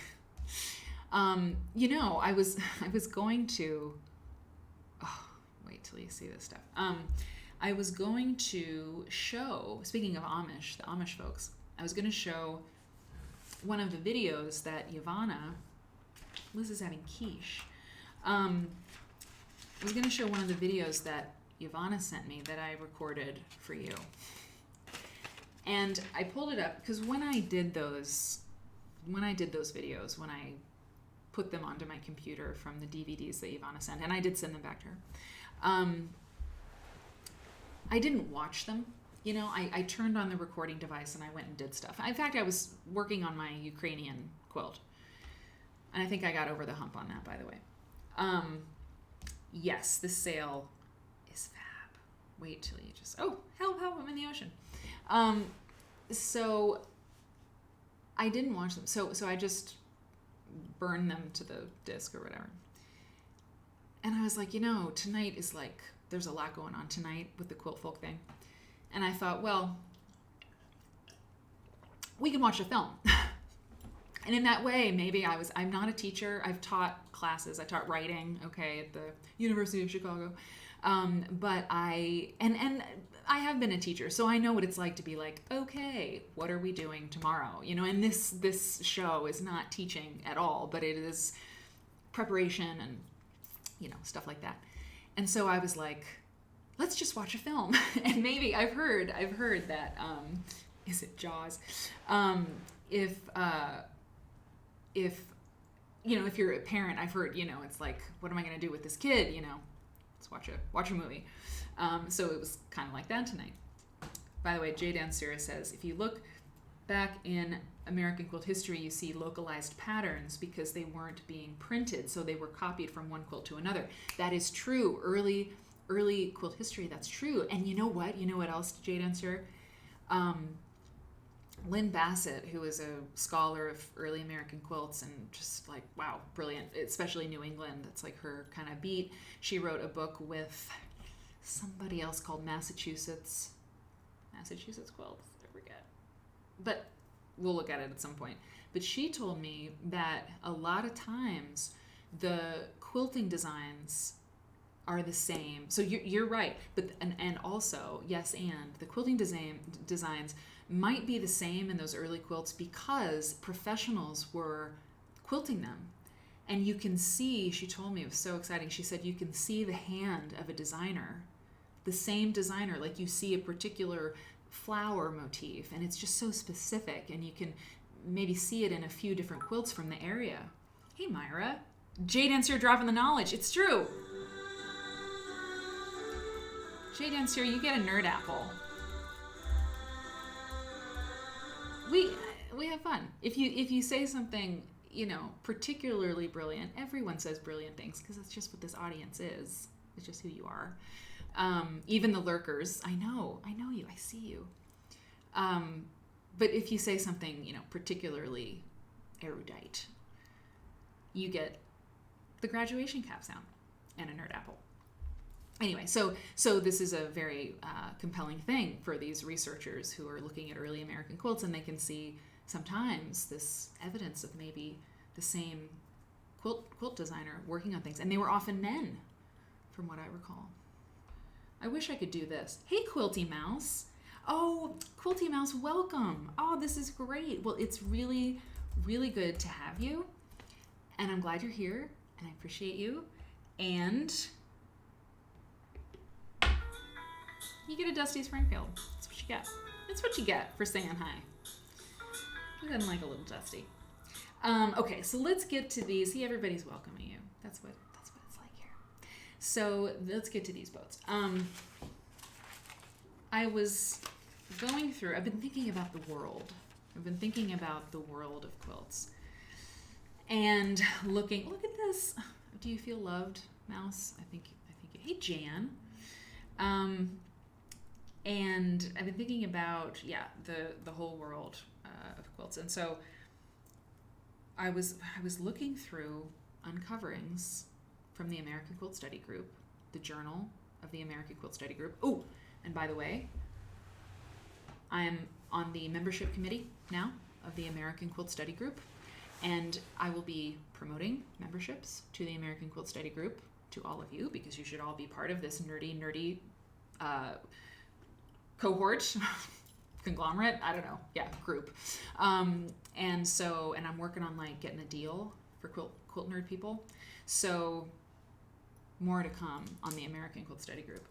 Speaker 1: I was going to, wait till you see this stuff. I was going to show, speaking of Amish, the Amish folks, I was going to show one of the videos that Liz is having quiche. I was going to show one of the videos that Yvonne sent me that I recorded for you. And I pulled it up because when I did those videos, when I put them onto my computer from the DVDs that Ivana sent, and I did send them back to her, I didn't watch them. I turned on the recording device and I went and did stuff. In fact, I was working on my Ukrainian quilt. And I think I got over the hump on that, by the way. Yes, this sale is fab. Wait till you just, help, I'm in the ocean. So I didn't watch them. So I just burned them to the disc or whatever. And I was like, tonight is like, there's a lot going on tonight with the quilt folk thing. And I thought, well, we can watch a film. And in that way, maybe I'm not a teacher. I've taught classes. I taught writing, at the University of Chicago. But I have been a teacher, so I know what it's like to be like, okay, what are we doing tomorrow? And this show is not teaching at all, but it is preparation and, stuff like that. And so I was like, let's just watch a film. And maybe I've heard that, is it Jaws? If you're a parent, I've heard, it's like, what am I going to do with this kid? Let's watch a movie. So it was kind of like that tonight. By the way, J. Dan Sura says, if you look back in American quilt history, you see localized patterns because they weren't being printed, so they were copied from one quilt to another. That is true. Early quilt history, that's true. And you know what? You know what else, J. Dan Sura? Lynn Bassett, who is a scholar of early American quilts and just like, wow, brilliant, especially New England. That's like her kind of beat. She wrote a book with somebody else called Massachusetts Quilts, I forget. But we'll look at it at some point. But she told me that a lot of times the quilting designs are the same. So you're right. But and also, yes, and the quilting designs might be the same in those early quilts because professionals were quilting them. And you can see, she told me, it was so exciting, she said you can see the hand of a designer, the same designer, like you see a particular flower motif, and it's just so specific, and you can maybe see it in a few different quilts from the area. Hey Myra, Jade Answer dropping the knowledge, it's true. Jade Answer, you get a nerd apple. We have fun. If you say something, particularly brilliant, everyone says brilliant things because that's just what this audience is. It's just who you are. Even the lurkers, I know you, I see you. But if you say something, particularly erudite, you get the graduation cap sound and a nerd apple. Anyway, so this is a very compelling thing for these researchers who are looking at early American quilts, and they can see sometimes this evidence of maybe the same quilt designer working on things, and they were often men, from what I recall. I wish I could do this. Hey, Quilty Mouse. Oh, Quilty Mouse, welcome. Oh, this is great. Well, it's really, really good to have you, and I'm glad you're here, and I appreciate you, and you get a Dusty Springfield. That's what you get. That's what you get for saying hi. Who doesn't like a little Dusty? Okay, so let's get to these. See, everybody's welcoming you. That's what it's like here. So let's get to these boats. I was going through. I've been thinking about the world. I've been thinking about the world of quilts, and looking. Look at this. Do you feel loved, Mouse? I think. Hey, Jan. And I've been thinking about the whole world of quilts, and so I was looking through uncoverings from the American Quilt Study Group, the journal of the American Quilt Study Group. Oh, and by the way, I'm on the membership committee now of the American Quilt Study Group, and I will be promoting memberships to the American Quilt Study Group to all of you, because you should all be part of this nerdy cohort, conglomerate, I don't know, group. And I'm working on like getting a deal for quilt nerd people. So more to come on the American Quilt Study Group.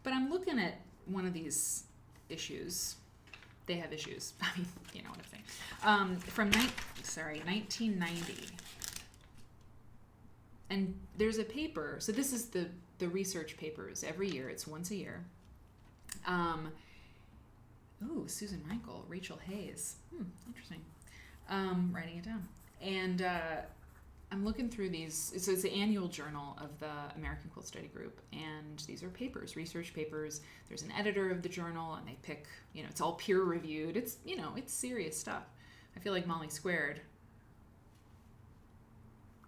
Speaker 1: But I'm looking at one of these issues. They have issues. I mean, you know what I'm saying. From 1990. And there's a paper. So this is the research papers every year. It's once a year. Susan Michael, Rachel Hayes. Interesting. Writing it down. And I'm looking through these. So it's the annual journal of the American Quilt Study Group. And these are papers, research papers. There's an editor of the journal, and they pick, it's all peer reviewed. It's, it's serious stuff. I feel like Molly Squared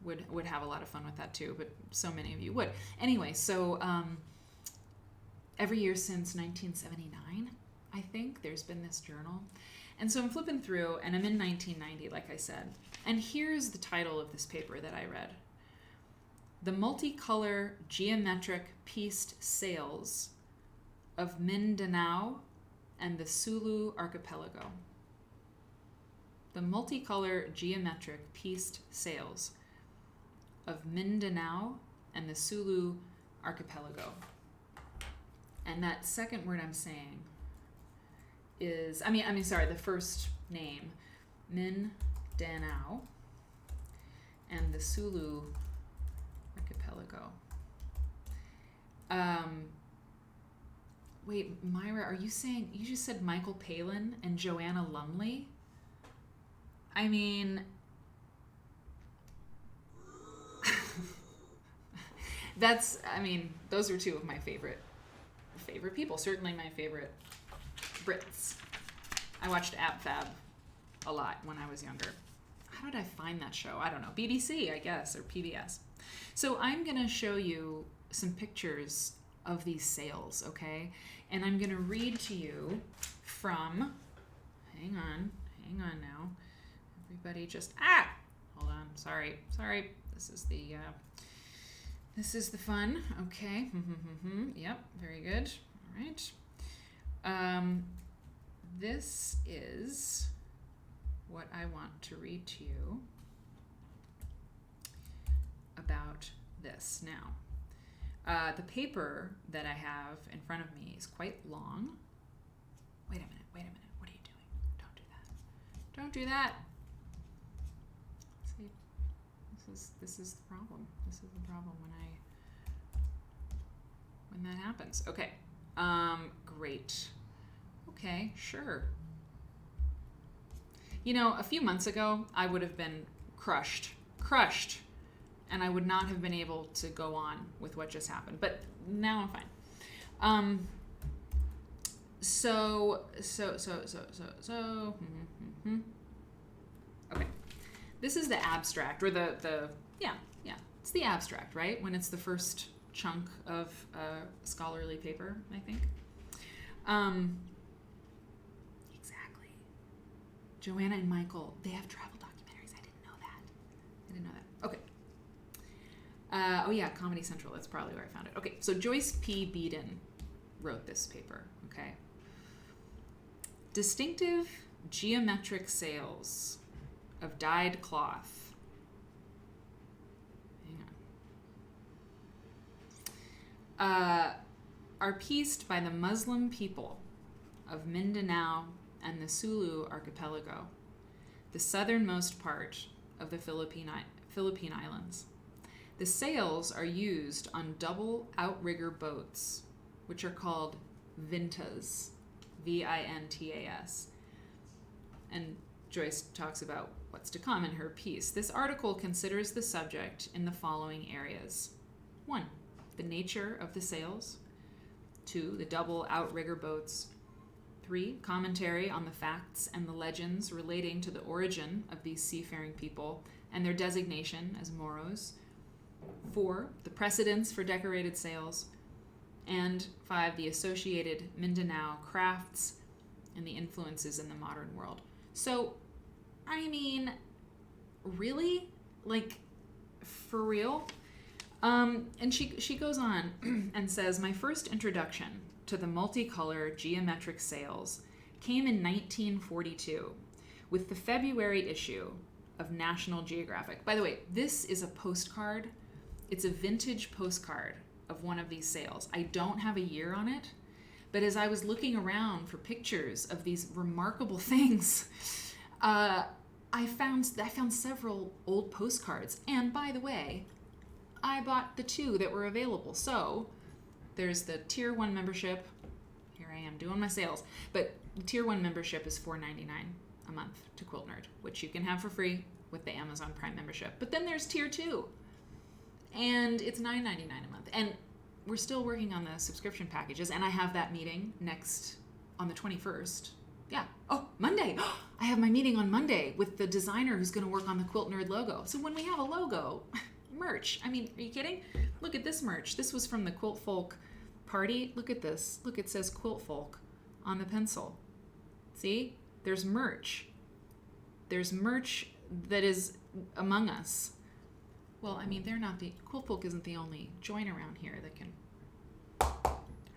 Speaker 1: would have a lot of fun with that too, but so many of you would. Anyway, so every year since 1979, I think, there's been this journal. And so I'm flipping through, and I'm in 1990, like I said. And here's the title of this paper that I read. The Multicolor Geometric Pieced Sails of Mindanao and the Sulu Archipelago. The Multicolor Geometric Pieced Sails of Mindanao and the Sulu Archipelago. And that second word I'm saying is, the first name, Mindanao and the Sulu Archipelago. Wait, Myra, are you saying, you just said Michael Palin and Joanna Lumley? I mean, those are two of my favorite people. Certainly my favorite Brits. I watched Ab Fab a lot when I was younger. How did I find that show? I don't know. BBC, I guess, or PBS. So I'm going to show you some pictures of these sails, okay? And I'm going to read to you from, hang on now. Everybody just, hold on. Sorry. This is the fun. Okay. Yep. Very good. All right. This is what I want to read to you about this now. The paper that I have in front of me is quite long. Wait a minute. What are you doing? Don't do that. See, this is the problem. This is the problem when that happens. Okay. Great. Okay, sure. A few months ago, I would have been crushed, and I would not have been able to go on with what just happened. But now I'm fine. Okay. This is the abstract, or the It's the abstract, right? When it's the first chunk of scholarly paper, I think. Exactly. Joanna and Michael, they have travel documentaries. I didn't know that. Okay. Oh yeah, Comedy Central. That's probably where I found it. Okay, so Joyce P. Beeden wrote this paper, okay? Distinctive geometric sails of dyed cloth. Hang on. Are pieced by the Muslim people of Mindanao and the Sulu archipelago, the southernmost part of the Philippine Islands. The sails are used on double outrigger boats, which are called vintas, Vintas. And Joyce talks about what's to come in her piece. This article considers the subject in the following areas. 1, the nature of the sails. 2, the double outrigger boats. 3, commentary on the facts and the legends relating to the origin of these seafaring people and their designation as Moros. 4, the precedents for decorated sails. And 5, the associated Mindanao crafts and the influences in the modern world. So, I mean, really? Like, for real? And she goes on and says, my first introduction to the multicolor geometric sails came in 1942 with the February issue of National Geographic. By the way, this is a postcard. It's a vintage postcard of one of these sails. I don't have a year on it, but as I was looking around for pictures of these remarkable things, I found several old postcards. And by the way, I bought the 2 that were available. So there's the Tier 1 membership. Here I am doing my sales. But the Tier 1 membership is $4.99 a month to Quilt Nerd, which you can have for free with the Amazon Prime membership. But then there's Tier 2. And it's $9.99 a month. And we're still working on the subscription packages. And I have that meeting next on the 21st. Yeah. Oh, Monday. I have my meeting on Monday with the designer who's going to work on the Quilt Nerd logo. So when we have a logo, merch. I mean, are you kidding? Look at this merch. This was from the Quilt Folk party. Look at this. Look, it says Quilt Folk on the pencil. See? There's merch. There's merch that is among us. Well, I mean, Quilt Folk isn't the only joint around here that can have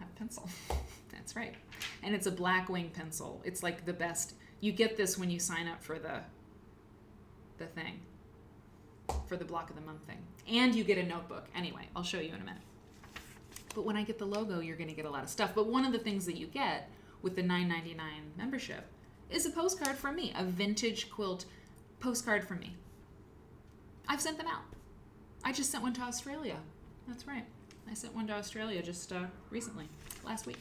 Speaker 1: a pencil. That's right. And it's a black wing pencil. It's like the best. You get this when you sign up for the thing. For the block of the month thing. And you get a notebook. Anyway, I'll show you in a minute. But when I get the logo, you're going to get a lot of stuff. But one of the things that you get with the $9.99 membership is a postcard from me, a vintage quilt postcard from me. I've sent them out. I just sent one to Australia. That's right. I sent one to Australia just recently, last week.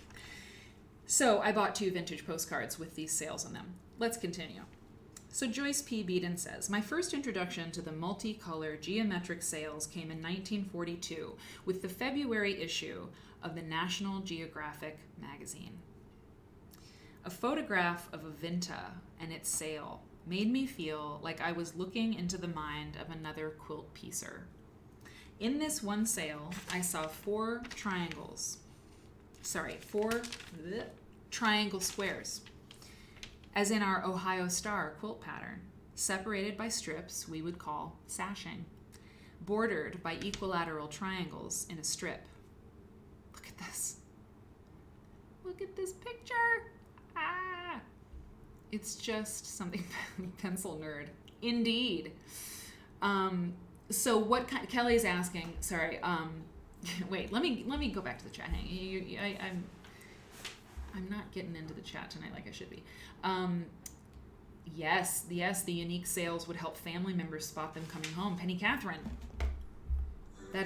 Speaker 1: So I bought 2 vintage postcards with these sails on them. Let's continue. So Joyce P. Beeden says, my first introduction to the multicolor geometric sails came in 1942 with the February issue of the National Geographic magazine. A photograph of a vinta and its sail made me feel like I was looking into the mind of another quilt piecer. In this one sail, I saw 4 triangle squares, as in our Ohio Star quilt pattern, separated by strips we would call sashing, bordered by equilateral triangles in a strip. Look at this. Look at this picture. Ah! It's just something pencil nerd. Indeed. So what kind, Kelly's asking, sorry, wait, let me go back to the chat. Hang on. I'm not getting into the chat tonight like I should be. Yes, the unique sails would help family members spot them coming home. Penny Catherine. I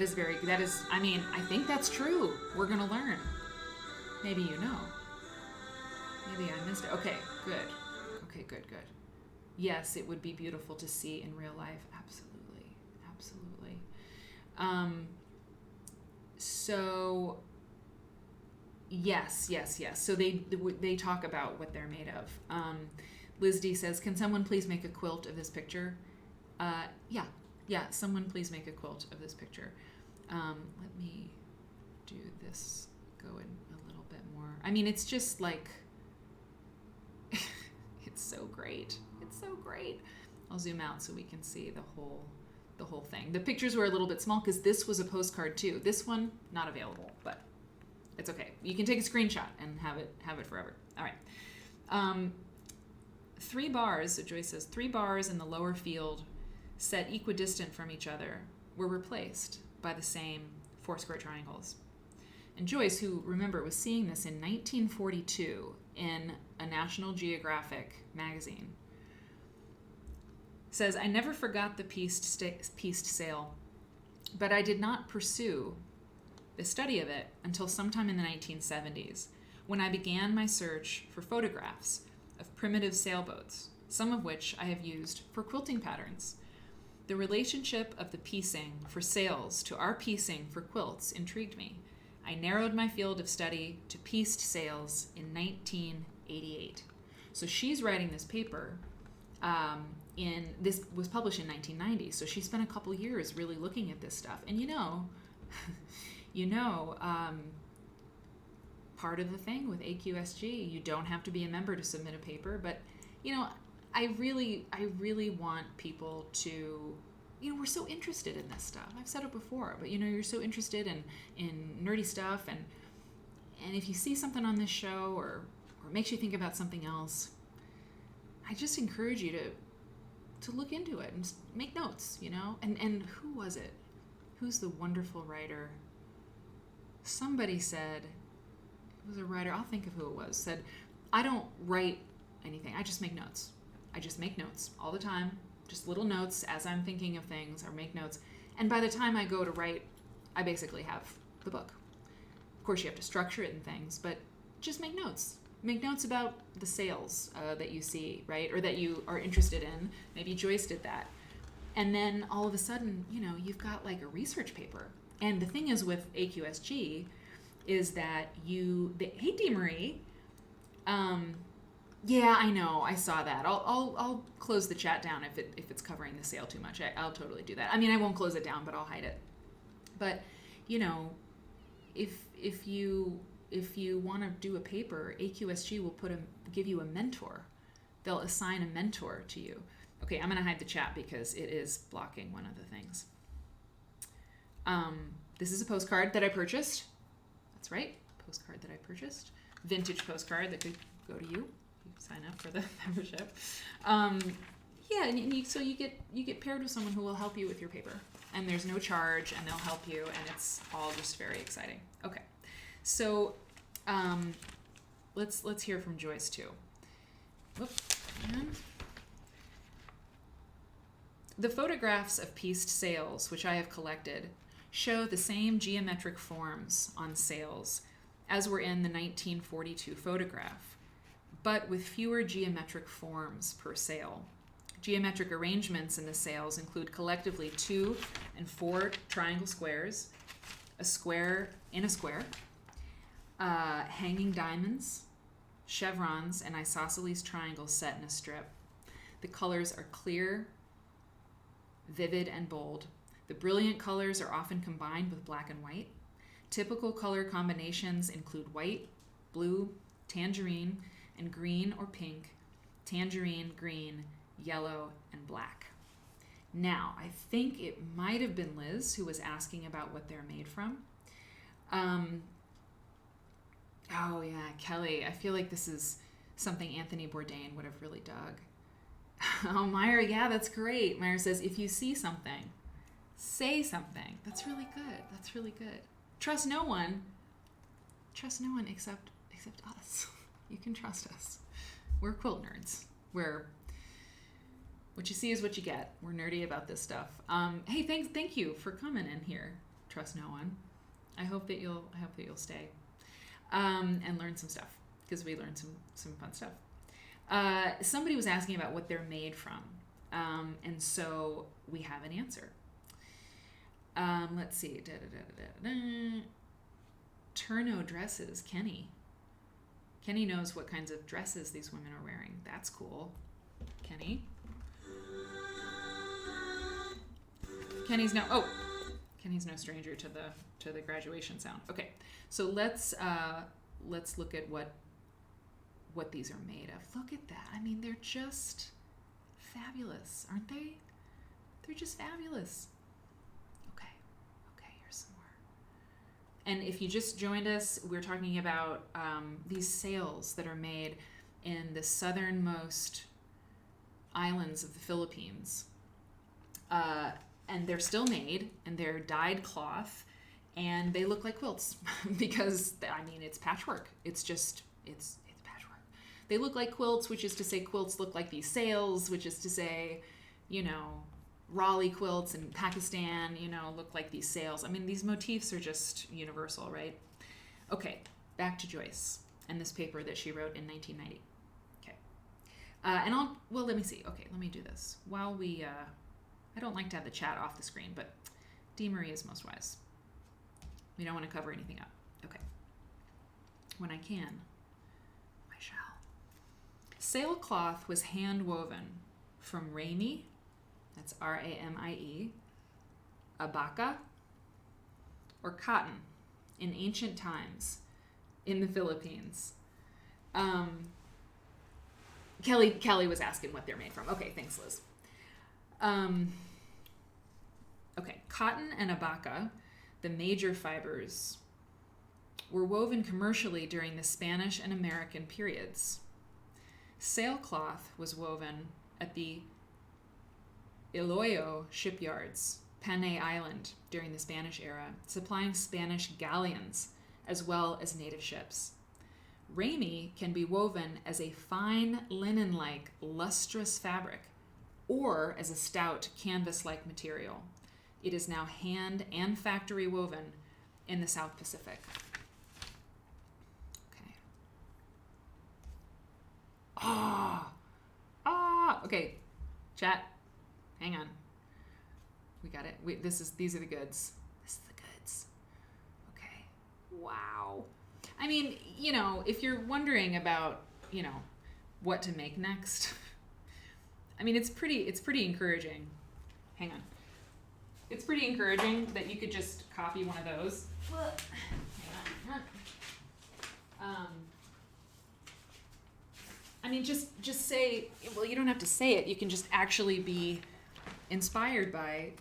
Speaker 1: think that's true. We're going to learn. Maybe you know. Maybe I missed it. Okay, good. Yes, it would be beautiful to see in real life. Absolutely. So, yes. So they talk about what they're made of. Liz D says, can someone please make a quilt of this picture? Yeah, Yeah, someone please make a quilt of this picture. Let me do this, go in a little bit more. I mean, it's just like, it's so great. It's so great. I'll zoom out so we can see the whole thing. The pictures were a little bit small because this was a postcard too. This one, not available, but it's okay. You can take a screenshot and have it forever. All right. 3 bars, so Joyce says, 3 bars in the lower field set equidistant from each other were replaced by the same 4 square triangles. And Joyce, who, remember, was seeing this in 1942 in a National Geographic magazine, says, I never forgot the pieced sail, but I did not pursue the study of it until sometime in the 1970s, when I began my search for photographs of primitive sailboats, some of which I have used for quilting patterns. The relationship of the piecing for sails to our piecing for quilts intrigued me. I narrowed my field of study to pieced sails in 1988. So she's writing this paper. This was published in 1990, so she spent a couple years really looking at this stuff. And part of the thing with AQSG, you don't have to be a member to submit a paper, but I really want people to, we're so interested in this stuff. I've said it before, but you're so interested in nerdy stuff, and if you see something on this show or it makes you think about something else, I just encourage you to look into it and make notes, and who was it? Who's the wonderful writer? Somebody said, it was a writer, I'll think of who it was, said, I don't write anything, I just make notes. I just make notes all the time, just little notes as I'm thinking of things, or make notes. And by the time I go to write, I basically have the book. Of course, you have to structure it and things, but just make notes. Make notes about the sails that you see, right? Or that you are interested in. Maybe Joyce did that. And then all of a sudden, you've got like a research paper. And the thing is with AQSG is that hey, Dee Marie, yeah, I know. I saw that. I'll close the chat down if it's covering the sale too much. I'll totally do that. I mean, I won't close it down, but I'll hide it. But if you want to do a paper, AQSG will give you a mentor. They'll assign a mentor to you. Okay, I'm gonna hide the chat because it is blocking one of the things. This is a postcard that I purchased. That's right, postcard that I purchased. Vintage postcard that could go to you. Sign up for the membership. Yeah, and so you get paired with someone who will help you with your paper, and there's no charge, and they'll help you, and it's all just very exciting. Okay, so let's hear from Joyce too. Whoop. And the photographs of pieced sails, which I have collected, show the same geometric forms on sails as were in the 1942 photograph, but with fewer geometric forms per sail. Geometric arrangements in the sails include collectively 2 and 4 triangle squares, a square in a square, hanging diamonds, chevrons, and isosceles triangles set in a strip. The colors are clear, vivid, and bold. The brilliant colors are often combined with black and white. Typical color combinations include white, blue, tangerine, and green or pink, tangerine, green, yellow, and black. Now, I think it might have been Liz who was asking about what they're made from. Oh yeah, Kelly, I feel like this is something Anthony Bourdain would have really dug. Oh, Myra, yeah, that's great. Myra says, if you see something, say something. That's really good. That's really good. Trust no one except us. You can trust us. We're quilt nerds. What you see is what you get. We're nerdy about this stuff. Hey, thank you for coming in here. Trust no one. I hope that you'll stay and learn some stuff, because we learned some fun stuff. Somebody was asking about what they're made from, and so we have an answer. Let's see. Turno dresses, Kenny. Kenny knows what kinds of dresses these women are wearing. That's cool. Kenny. Kenny's no stranger to the graduation sound. Okay, so let's look at what these are made of. Look at that. I mean, they're just fabulous, aren't they? They're just fabulous. Okay, here's some more. And if you just joined us, we're talking about these sails that are made in the southernmost islands of the Philippines. And they're still made, and they're dyed cloth, and they look like quilts because, I mean, it's patchwork. It's patchwork. They look like quilts, which is to say quilts look like these sails, which is to say, Raleigh quilts in Pakistan, look like these sails. I mean, these motifs are just universal, right? Okay, back to Joyce and this paper that she wrote in 1990. Okay. Let me see. Okay, let me do this. While I don't like to have the chat off the screen, but D. Marie is most wise. We don't want to cover anything up. Okay. When I can, I shall. Sailcloth was hand woven from Rami, that's Ramie, abaca, or cotton in ancient times in the Philippines. Kelly was asking what they're made from. Okay, thanks, Liz. Okay, cotton and abaca, the major fibers, were woven commercially during the Spanish and American periods. Sailcloth was woven at the Iloilo shipyards, Panay Island, during the Spanish era, supplying Spanish galleons as well as native ships. Rami can be woven as a fine linen-like lustrous fabric or as a stout canvas-like material. It is now hand and factory woven in the South Pacific. Okay. Okay, chat. Hang on. We got it. These are the goods. This is the goods. Okay. Wow. I mean, if you're wondering about, what to make next, I mean, it's pretty encouraging. Hang on. It's pretty encouraging that you could just copy one of those. Hang on. I mean, just say, well, you don't have to say it. You can just actually be inspired by,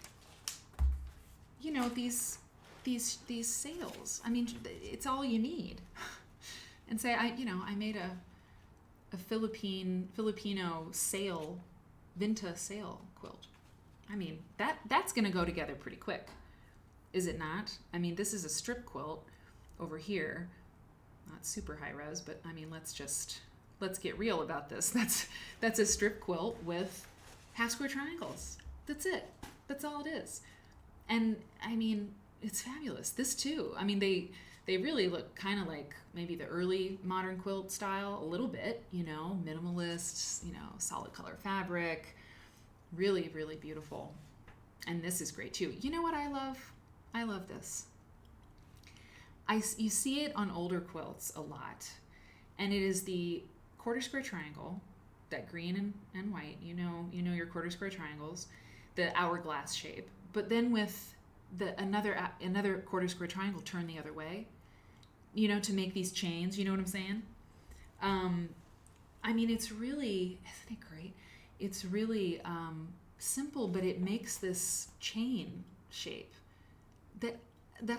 Speaker 1: these sails. I mean, it's all you need. And say, I made a Filipino sail, vinta sail quilt. I mean, that's going to go together pretty quick, is it not? I mean, this is a strip quilt over here. Not super high res, but I mean, let's get real about this. That's a strip quilt with half square triangles. That's it. That's all it is. And I mean, it's fabulous. This too. I mean, they really look kind of like maybe the early modern quilt style a little bit, minimalist, solid color fabric, really, really beautiful. And this is great too. You know what I love? I love this. You see it on older quilts a lot, and it is the quarter square triangle, that green and white, your quarter square triangles, the hourglass shape, but then with another quarter square triangle turned the other way, to make these chains, you know what I'm saying? I mean, it's really, isn't it great? It's really simple, but it makes this chain shape that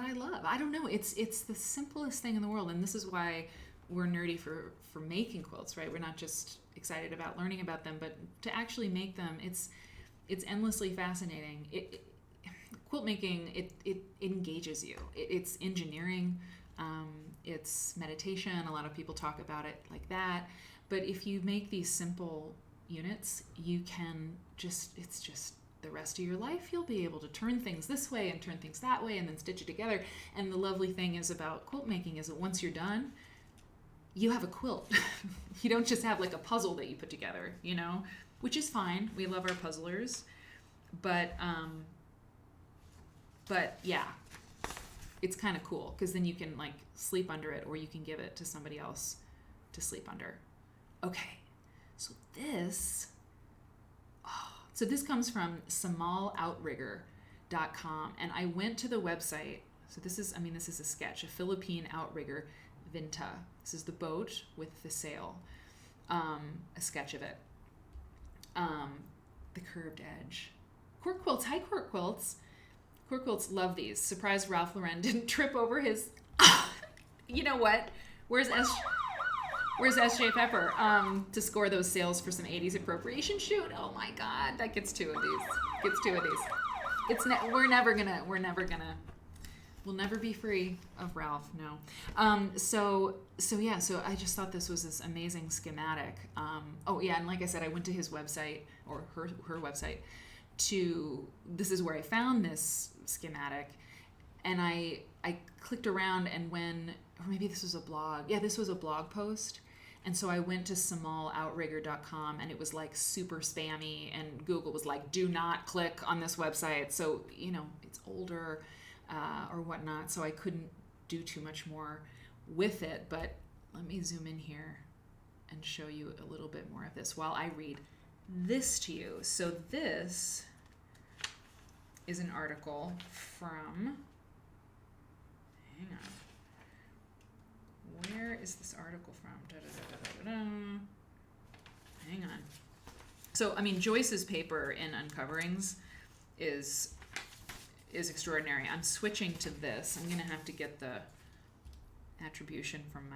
Speaker 1: I love. I don't know, it's the simplest thing in the world, and this is why we're nerdy for making quilts, right? We're not just excited about learning about them, but to actually make them, it's endlessly fascinating. Quilt making, it engages you. It's engineering, it's meditation. A lot of people talk about it like that. But if you make these simple units, you can it's just the rest of your life, you'll be able to turn things this way and turn things that way and then stitch it together. And the lovely thing is about quilt making is that once you're done, you have a quilt. You don't just have like a puzzle that you put together, which is fine. We love our puzzlers, but yeah, it's kind of cool because then you can like sleep under it, or you can give it to somebody else to sleep under. Okay, so this comes from Samal Outrigger, and I went to the website. So this is a sketch, a Philippine outrigger, vinta. This is the boat with the sail, a sketch of it. The curved edge. Cork quilts, hi Cork quilts. Cork quilts love these. Surprised Ralph Lauren didn't trip over his, you know what? Where's SJ Pepper to score those sales for some 80s appropriation shoot? Oh my God, that gets two of these. We'll never be free of Ralph. No. So I just thought this was this amazing schematic. And like I said, I went to his website or her website this is where I found this schematic, and I clicked around, and or maybe this was a blog. Yeah, this was a blog post. And so I went to samaloutrigger.com, and it was like super spammy, and Google was like, do not click on this website. So, it's older or whatnot, so I couldn't do too much more with it. But let me zoom in here and show you a little bit more of this while I read this to you. So this is an article from, hang on. Where is this article from? Hang on. So, Joyce's paper in Uncoverings is extraordinary. I'm switching to this. I'm going to have to get the attribution from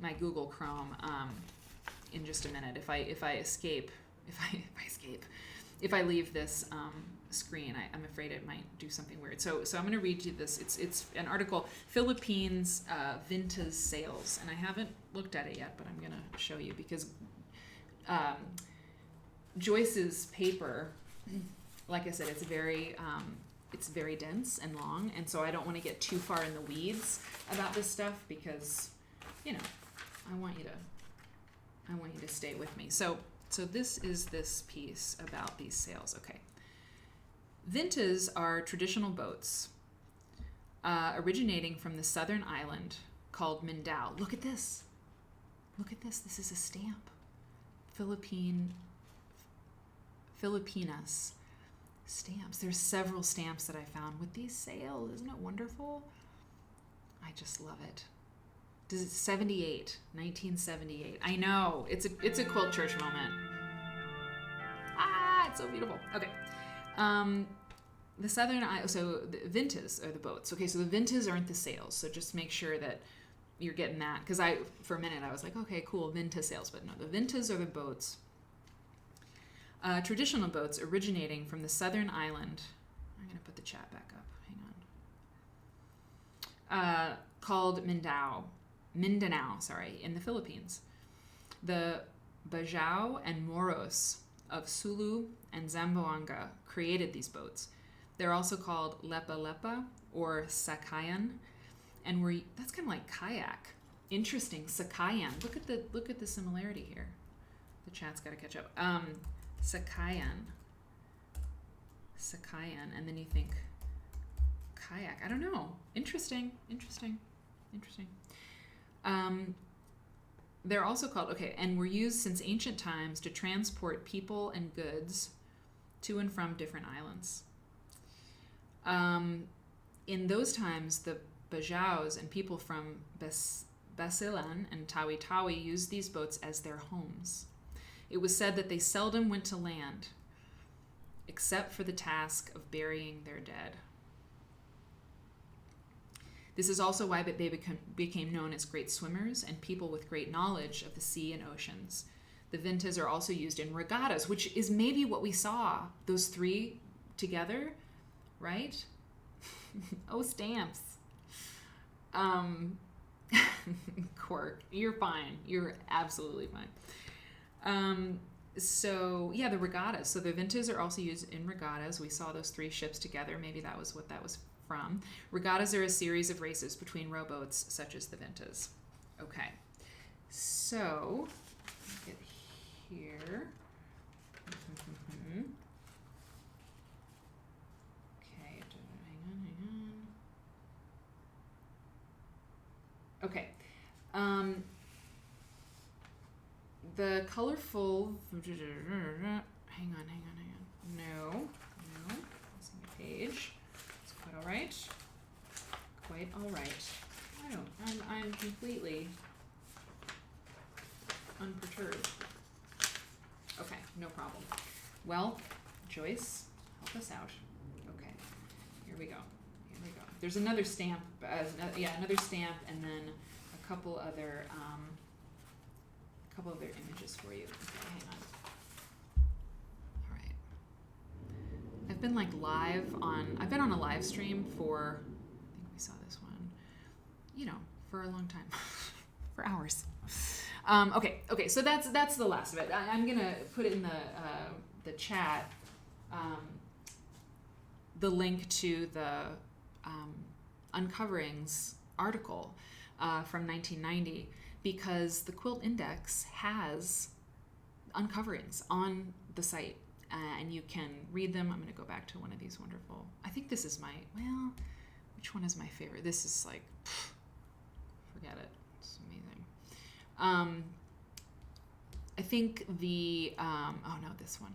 Speaker 1: my Google Chrome in just a minute. If I leave this screen, I'm afraid it might do something weird. So I'm going to read you this. It's an article, Philippines vintage sales, and I haven't looked at it yet, but I'm going to show you because Joyce's paper, like I said, it's very dense and long, and so I don't want to get too far in the weeds about this stuff because, I want you to stay with me. So this is this piece about these sales. Okay. Vintas are traditional boats originating from the southern island called Mindanao. Look at this. This is a stamp. Filipinas stamps. There's several stamps that I found with these sails. Isn't it wonderful? I just love it. Does it 1978. I know. It's a quilt church moment. It's so beautiful. Okay. The southern island, so the vintas are the boats. Okay, so the vintas aren't the sails. So just make sure that you're getting that, because for a minute I was like, okay, cool, vinta sails, but no, the vintas are the boats. Traditional boats originating from the southern island. I'm going to put the chat back up. Hang on. Called Mindanao, in the Philippines. The Bajau and Moros of Sulu and Zamboanga created these boats. They're also called lepa-lepa or sakayan, and that's kind of like kayak. Interesting, sakayan. Look at the similarity here. The chat's got to catch up. Sakayan, and then you think kayak. I don't know. Interesting. They're also called, and were used since ancient times to transport people and goods to and from different islands. In those times, the Bajaus and people from Basilan and Tawi-Tawi used these boats as their homes. It was said that they seldom went to land, except for the task of burying their dead. This is also why they became known as great swimmers and people with great knowledge of the sea and oceans. The vintas are also used in regattas, which is maybe what we saw, those three together, right? Oh, stamps. Quirk, you're fine. You're absolutely fine. The regattas. So the vintas are also used in regattas. We saw those three ships together. Maybe that was what that was from. Regattas are a series of races between rowboats, such as the vintas. Okay, so let's get here. Okay, hang on. Okay. The colorful. Hang on. No. This page. It's quite all right. Quite all right. I'm completely unperturbed. Okay, no problem. Well, Joyce, help us out. Okay, here we go. There's another stamp, another stamp, and then a couple other images for you. Okay, hang on. All right. I've been on a live stream for, I think we saw this one, for a long time, for hours. Okay, so that's the last of it. I'm gonna put it in the chat, the link to the Uncoverings article from 1990, because the Quilt Index has uncoverings on the site, and you can read them. I'm going to go back to one of these wonderful. I think this is which one is my favorite? This is like, forget it. It's amazing. I think the, this one.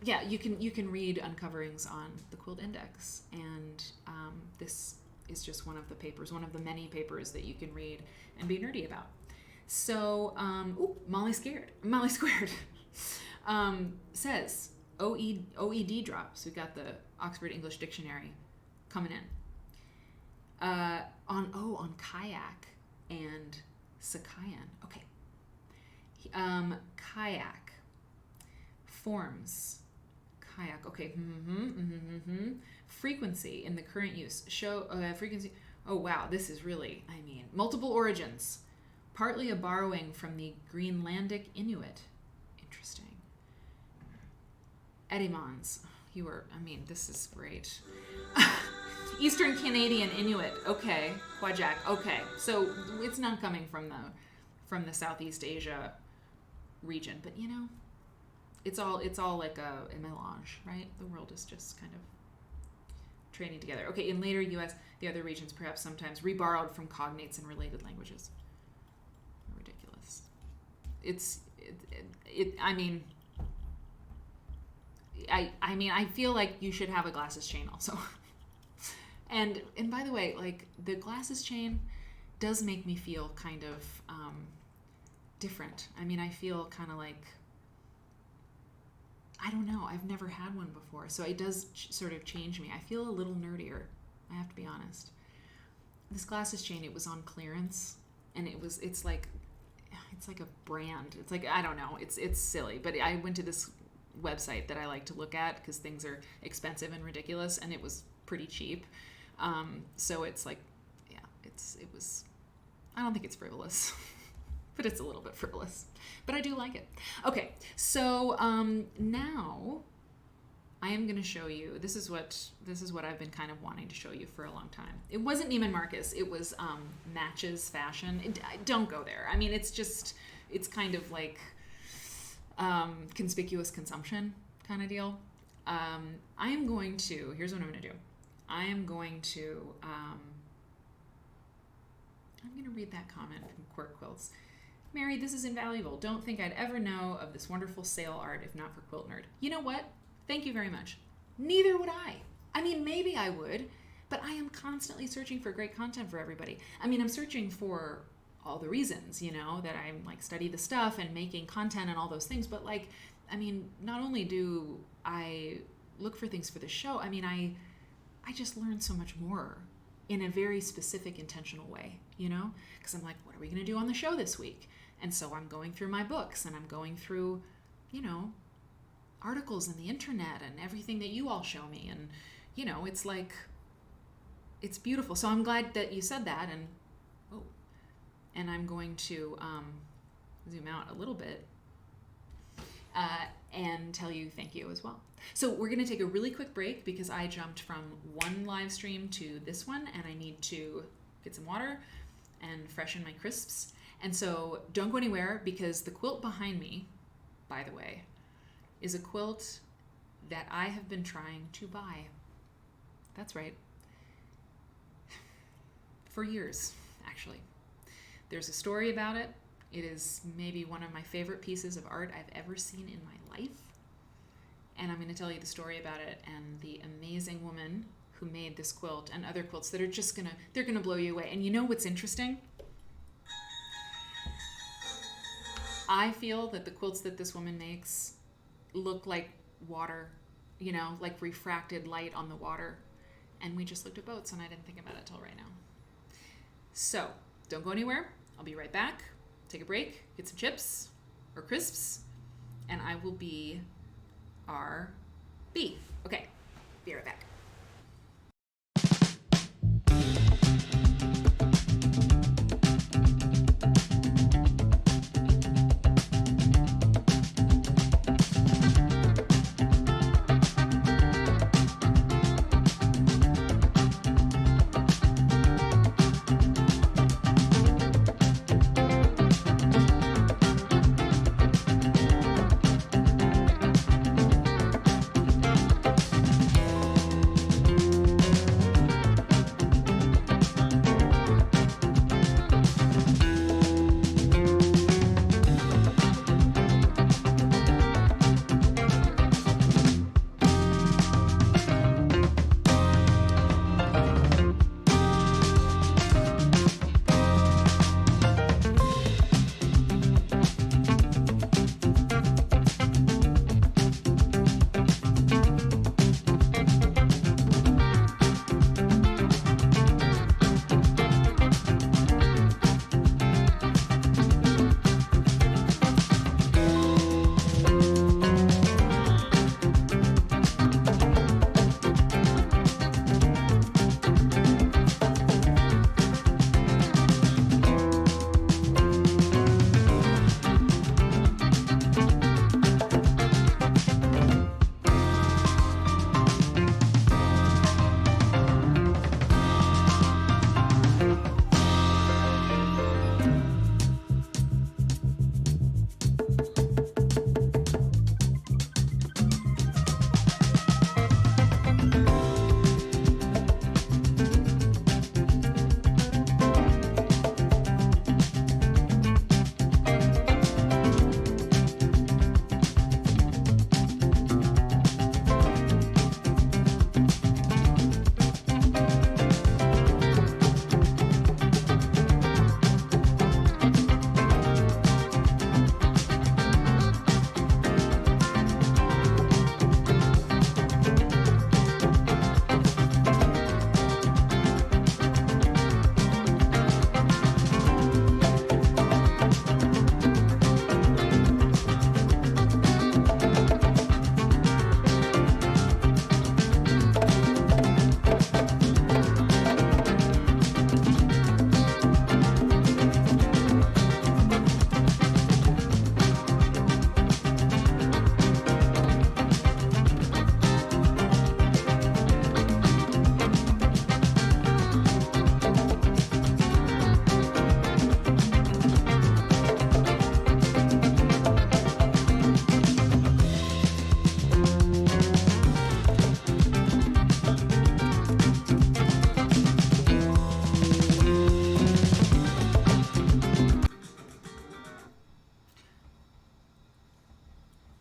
Speaker 1: Yeah, you can read uncoverings on the Quilt Index, and this is just one of the many papers that you can read and be nerdy about. So, Molly Squared says OED drops. We've got the Oxford English Dictionary coming in. On kayak and Sakayan. Okay. Kayak. Forms. Kayak. Okay. Frequency in the current use. Show frequency. Oh, wow. This is really, multiple origins. Partly a borrowing from the Greenlandic Inuit. Interesting. Edimans. This is great. Eastern Canadian Inuit. Okay. Kwajak. Okay. So it's not coming from the Southeast Asia region, but it's all like a melange, right? The world is just kind of training together. Okay, in later U.S., the other regions perhaps sometimes reborrowed from cognates and related languages. Ridiculous. I feel like you should have a glasses chain also. and by the way, like, the glasses chain does make me feel kind of different. I feel kind of like, I don't know. I've never had one before, so it does sort of change me. I feel a little nerdier, I have to be honest. This glasses chain, it was on clearance, and it's like a brand. It's like, I don't know. It's silly, but I went to this website that I like to look at because things are expensive and ridiculous, and it was pretty cheap. So it's like, yeah, it was. I don't think it's frivolous. But it's a little bit frivolous. But I do like it. Okay, so now I am going to show you. This is what I've been kind of wanting to show you for a long time. It wasn't Neiman Marcus. It was Matches Fashion. Don't go there. It's kind of like conspicuous consumption kind of deal. Here's what I'm going to do. I'm going to read that comment from Quirk Quilts. Mary, this is invaluable. Don't think I'd ever know of this wonderful sale art if not for Quilt Nerd. You know what? Thank you very much. Neither would I. Maybe I would, but I am constantly searching for great content for everybody. I'm searching for all the reasons, that I study the stuff and making content and all those things, but not only do I look for things for the show, I just learn so much more in a very specific, intentional way, because I'm like, what are we going to do on the show this week? And so I'm going through my books, and I'm going through, articles in the internet and everything that you all show me. And, it's like, it's beautiful. So I'm glad that you said that. And I'm going to zoom out a little bit and tell you thank you as well. So we're going to take a really quick break because I jumped from one live stream to this one, and I need to get some water and freshen my crisps. And so don't go anywhere, because the quilt behind me, by the way, is a quilt that I have been trying to buy. That's right. For years, actually. There's a story about it It is maybe one of my favorite pieces of art I've ever seen in my life. And I'm going to tell you the story about it and the amazing woman who made this quilt and other quilts that are just they're going to blow you away. And you know what's interesting? I feel that the quilts that this woman makes look like water, you know, like refracted light on the water. And we just looked at boats and I didn't think about it till right now. So don't go anywhere. I'll be right back. Take a break, get some chips or crisps, and I will be RB. Okay, be right back.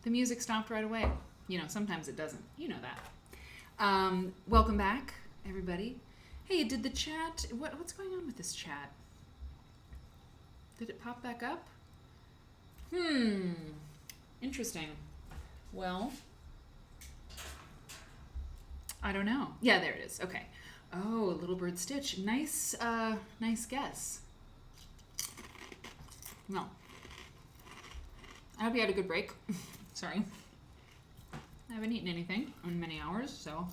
Speaker 1: The music stopped right away. You know, sometimes it doesn't. You know that. Welcome back, everybody. Hey, did the chat... What's going on with this chat? Did it pop back up? Interesting. Well, I don't know. Yeah, there it is. Okay. Oh, Little Bird Stitch. Nice guess. No. I hope you had a good break. Sorry. I haven't eaten anything in many hours, so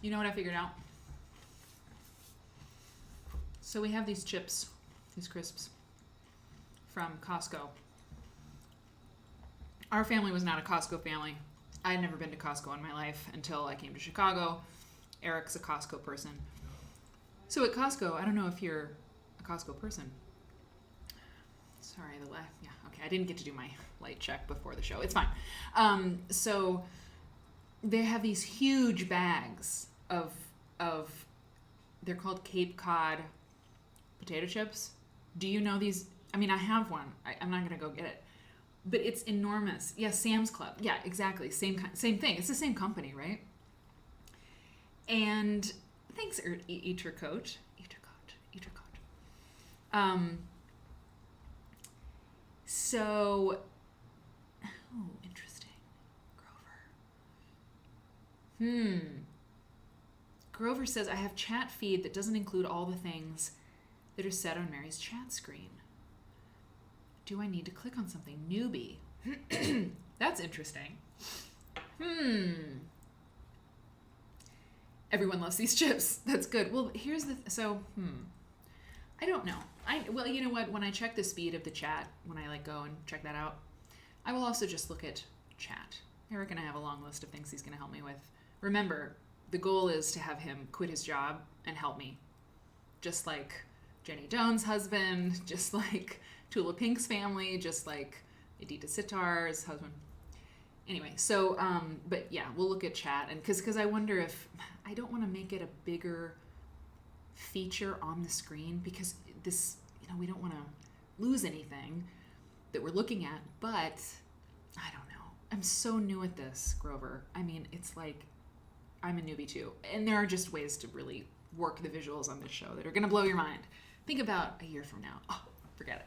Speaker 1: you know what I figured out? So we have these chips, these crisps from Costco. Our family was not a Costco family. I had never been to Costco in my life until I came to Chicago. Eric's a Costco person. So at Costco, I don't know if you're a Costco person. Sorry, yeah, okay. I didn't get to do my light check before the show. It's fine. So they have these huge bags of they're called Cape Cod potato chips. Do you know these? I mean, I have one. I'm not going to go get it. But it's enormous. Yeah, Sam's Club. Yeah, exactly. Same thing. It's the same company, right? And thanks, Eater Coat. So, oh, interesting. Grover. Grover says, I have chat feed that doesn't include all the things that are said on Mary's chat screen. Do I need to click on something? Newbie. That's interesting. Everyone loves these chips. That's good. Well, here's the... I don't know. Well, you know what? When I check the speed of the chat, when I go and check that out, I will also just look at chat. Eric and I have a long list of things he's going to help me with. Remember, the goal is to have him quit his job and help me. Just like Jenny Doan's husband, just like Tula Pink's family, just like Edita Sitar's husband. Anyway, so, but yeah, we'll look at chat. And because I wonder if, I don't want to make it a bigger feature on the screen because this, we don't want to lose anything that we're looking at, but I don't know. I'm so new at this, Grover. I mean, it's like I'm a newbie too. And there are just ways to really work the visuals on this show that are going to blow your mind. Think about a year from now. Oh, forget it.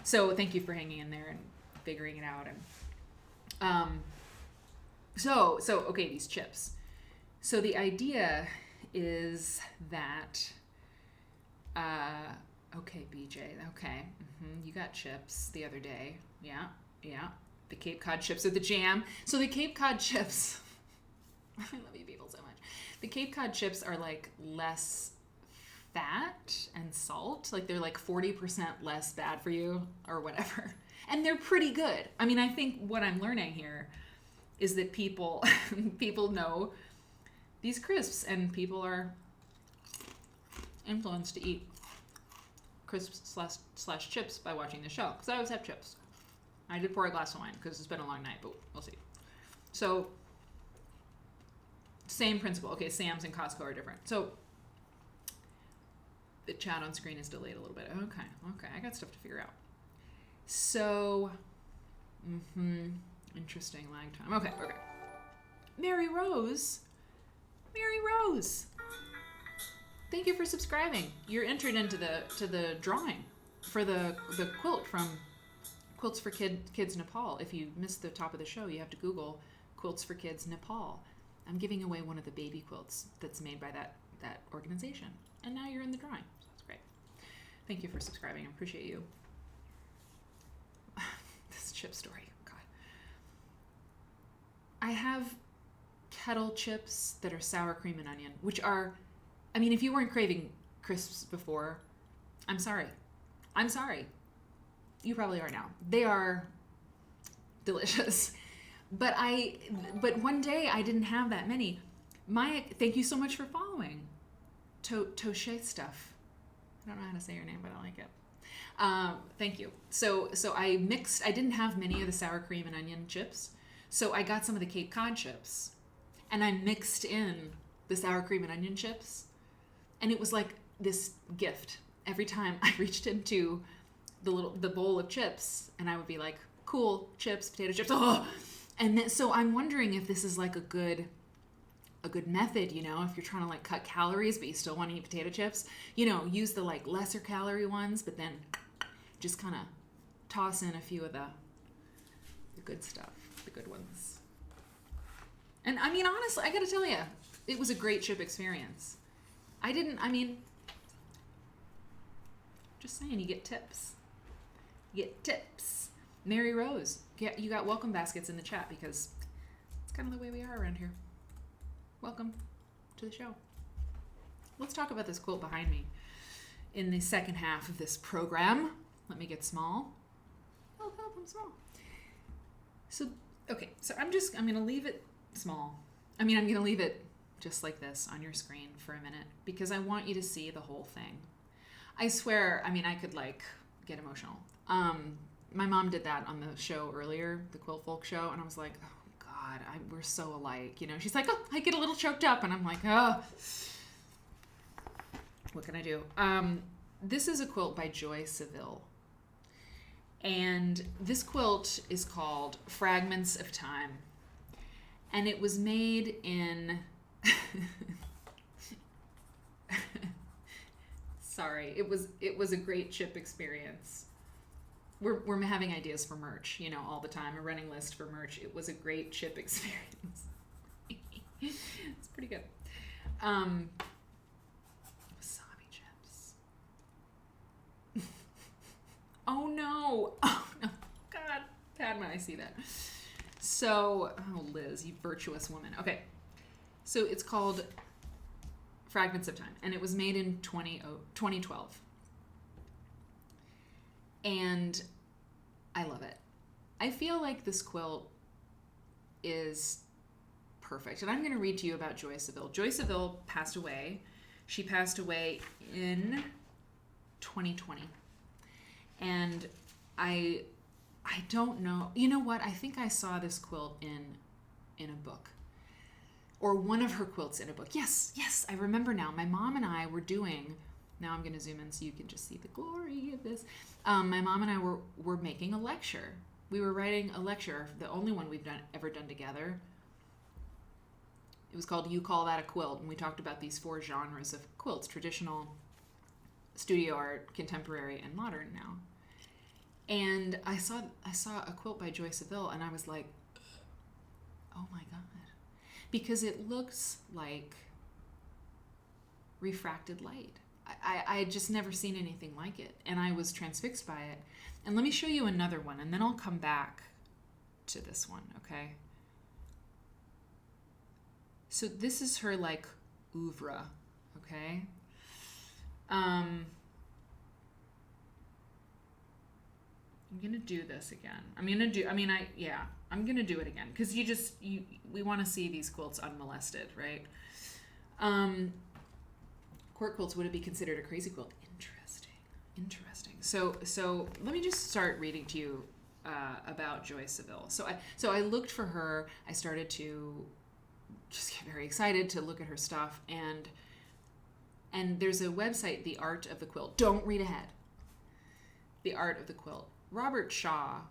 Speaker 1: So thank you for hanging in there and figuring it out. And so okay, these chips. So the idea is that okay, BJ, okay, you got chips the other day. Yeah. The Cape Cod chips are the jam. So the Cape Cod chips, I love you people so much. The Cape Cod chips are like less fat and salt. Like they're like 40% less bad for you or whatever. And they're pretty good. I mean, I think what I'm learning here is that people know these crisps and people are influenced to eat crisps slash chips by watching the show. Because I always have chips. I did pour a glass of wine because it's been a long night, but we'll see. So, same principle. Okay, Sam's and Costco are different. So, the chat on screen is delayed a little bit. Okay, I got stuff to figure out. So, interesting lag time. Okay. Mary Rose. Thank you for subscribing. You're entered into the drawing for the quilt from Quilts for Kids Nepal. If you missed the top of the show, you have to Google Quilts for Kids Nepal. I'm giving away one of the baby quilts that's made by that organization. And now you're in the drawing. So that's great. Thank you for subscribing. I appreciate you. This chip story. God. I have kettle chips that are sour cream and onion, which are, I mean, if you weren't craving crisps before, I'm sorry. You probably are now. They are delicious. But one day I didn't have that many. Thank you so much for following. Toshe stuff. I don't know how to say your name, but I like it. Thank you. So I didn't have many of the sour cream and onion chips. So I got some of the Cape Cod chips and I mixed in the sour cream and onion chips. And it was like this gift. Every time I reached into the bowl of chips and I would be like, cool, chips, potato chips. Oh, and then, so I'm wondering if this is like a good method, if you're trying to like cut calories, but you still want to eat potato chips, use the like lesser calorie ones, but then just kind of toss in a few of the good stuff, the good ones. And I mean, honestly, I got to tell you, it was a great chip experience. Just saying, you get tips. Mary Rose, you got welcome baskets in the chat because it's kind of the way we are around here. Welcome to the show. Let's talk about this quilt behind me in the second half of this program. Let me get small. Oh, I'm small. So I'm going to leave it small. I'm going to leave it just like this on your screen for a minute because I want you to see the whole thing. I swear, I could like get emotional. My mom did that on the show earlier, the Quilt Folk show, and I was like, oh God, we're so alike. She's like, oh, I get a little choked up, and I'm like, oh, what can I do? This is a quilt by Joy Saville, And this quilt is called Fragments of Time. And it was made in... Sorry, it was a great chip experience. We're having ideas for merch, you know, all the time, a running list for merch. It was a great chip experience. It's pretty good. Wasabi chips. Oh no! Oh no! God, bad when I see that. So, oh Liz, you virtuous woman. Okay, so it's called Fragments of Time, and it was made in 2012. And I love it. I feel like this quilt is perfect. And I'm going to read to you about Joy Saville. Joy Saville passed away. She passed away in 2020. And I don't know. You know what? I think I saw this quilt in a book. Or one of her quilts in a book. Yes, I remember now. My mom and I were doing... Now I'm going to zoom in so you can just see the glory of this. My mom and I were making a lecture. We were writing a lecture, the only one we've ever done together. It was called You Call That a Quilt, and we talked about these 4 genres of quilts: traditional, studio art, contemporary, and modern now. And I saw a quilt by Joy Saville, and I was like, oh my God. Because it looks like refracted light. I had just never seen anything like it, and I was transfixed by it. And let me show you another one, and then I'll come back to this one, okay? So this is her, like, oeuvre, okay? I'm gonna do this again. I'm gonna do it again, because we want to see these quilts unmolested, right? Court quilts, would it be considered a crazy quilt? Interesting. So let me just start reading to you about Joy Saville. So I looked for her. I started to just get very excited to look at her stuff, and there's a website, The Art of the Quilt. Don't read ahead. The Art of the Quilt. Robert Shaw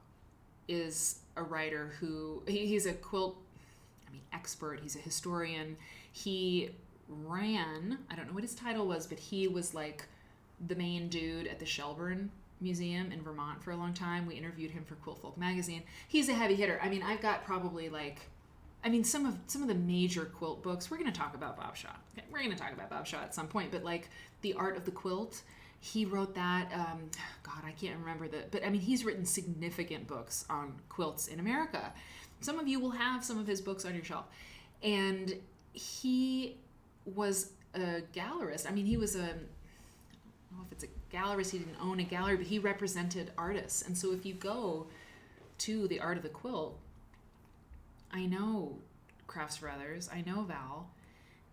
Speaker 1: is a writer who he's a quilt expert. He's a historian. He ran, I don't know what his title was, but he was like the main dude at the Shelburne Museum in Vermont for a long time. We interviewed him for Quilt Folk magazine. He's a heavy hitter. I've got probably some of the major quilt books. We're going to talk about Bob Shaw. Okay, we're going to talk about Bob Shaw at some point, but like The Art of the Quilt, he wrote that. God, I can't remember but he's written significant books on quilts in America. Some of you will have some of his books on your shelf. And he was a gallerist. He was I don't know if it's a gallerist. He didn't own a gallery, but he represented artists. And so if you go to The Art of the Quilt, I know Crafts for Others, I know Val.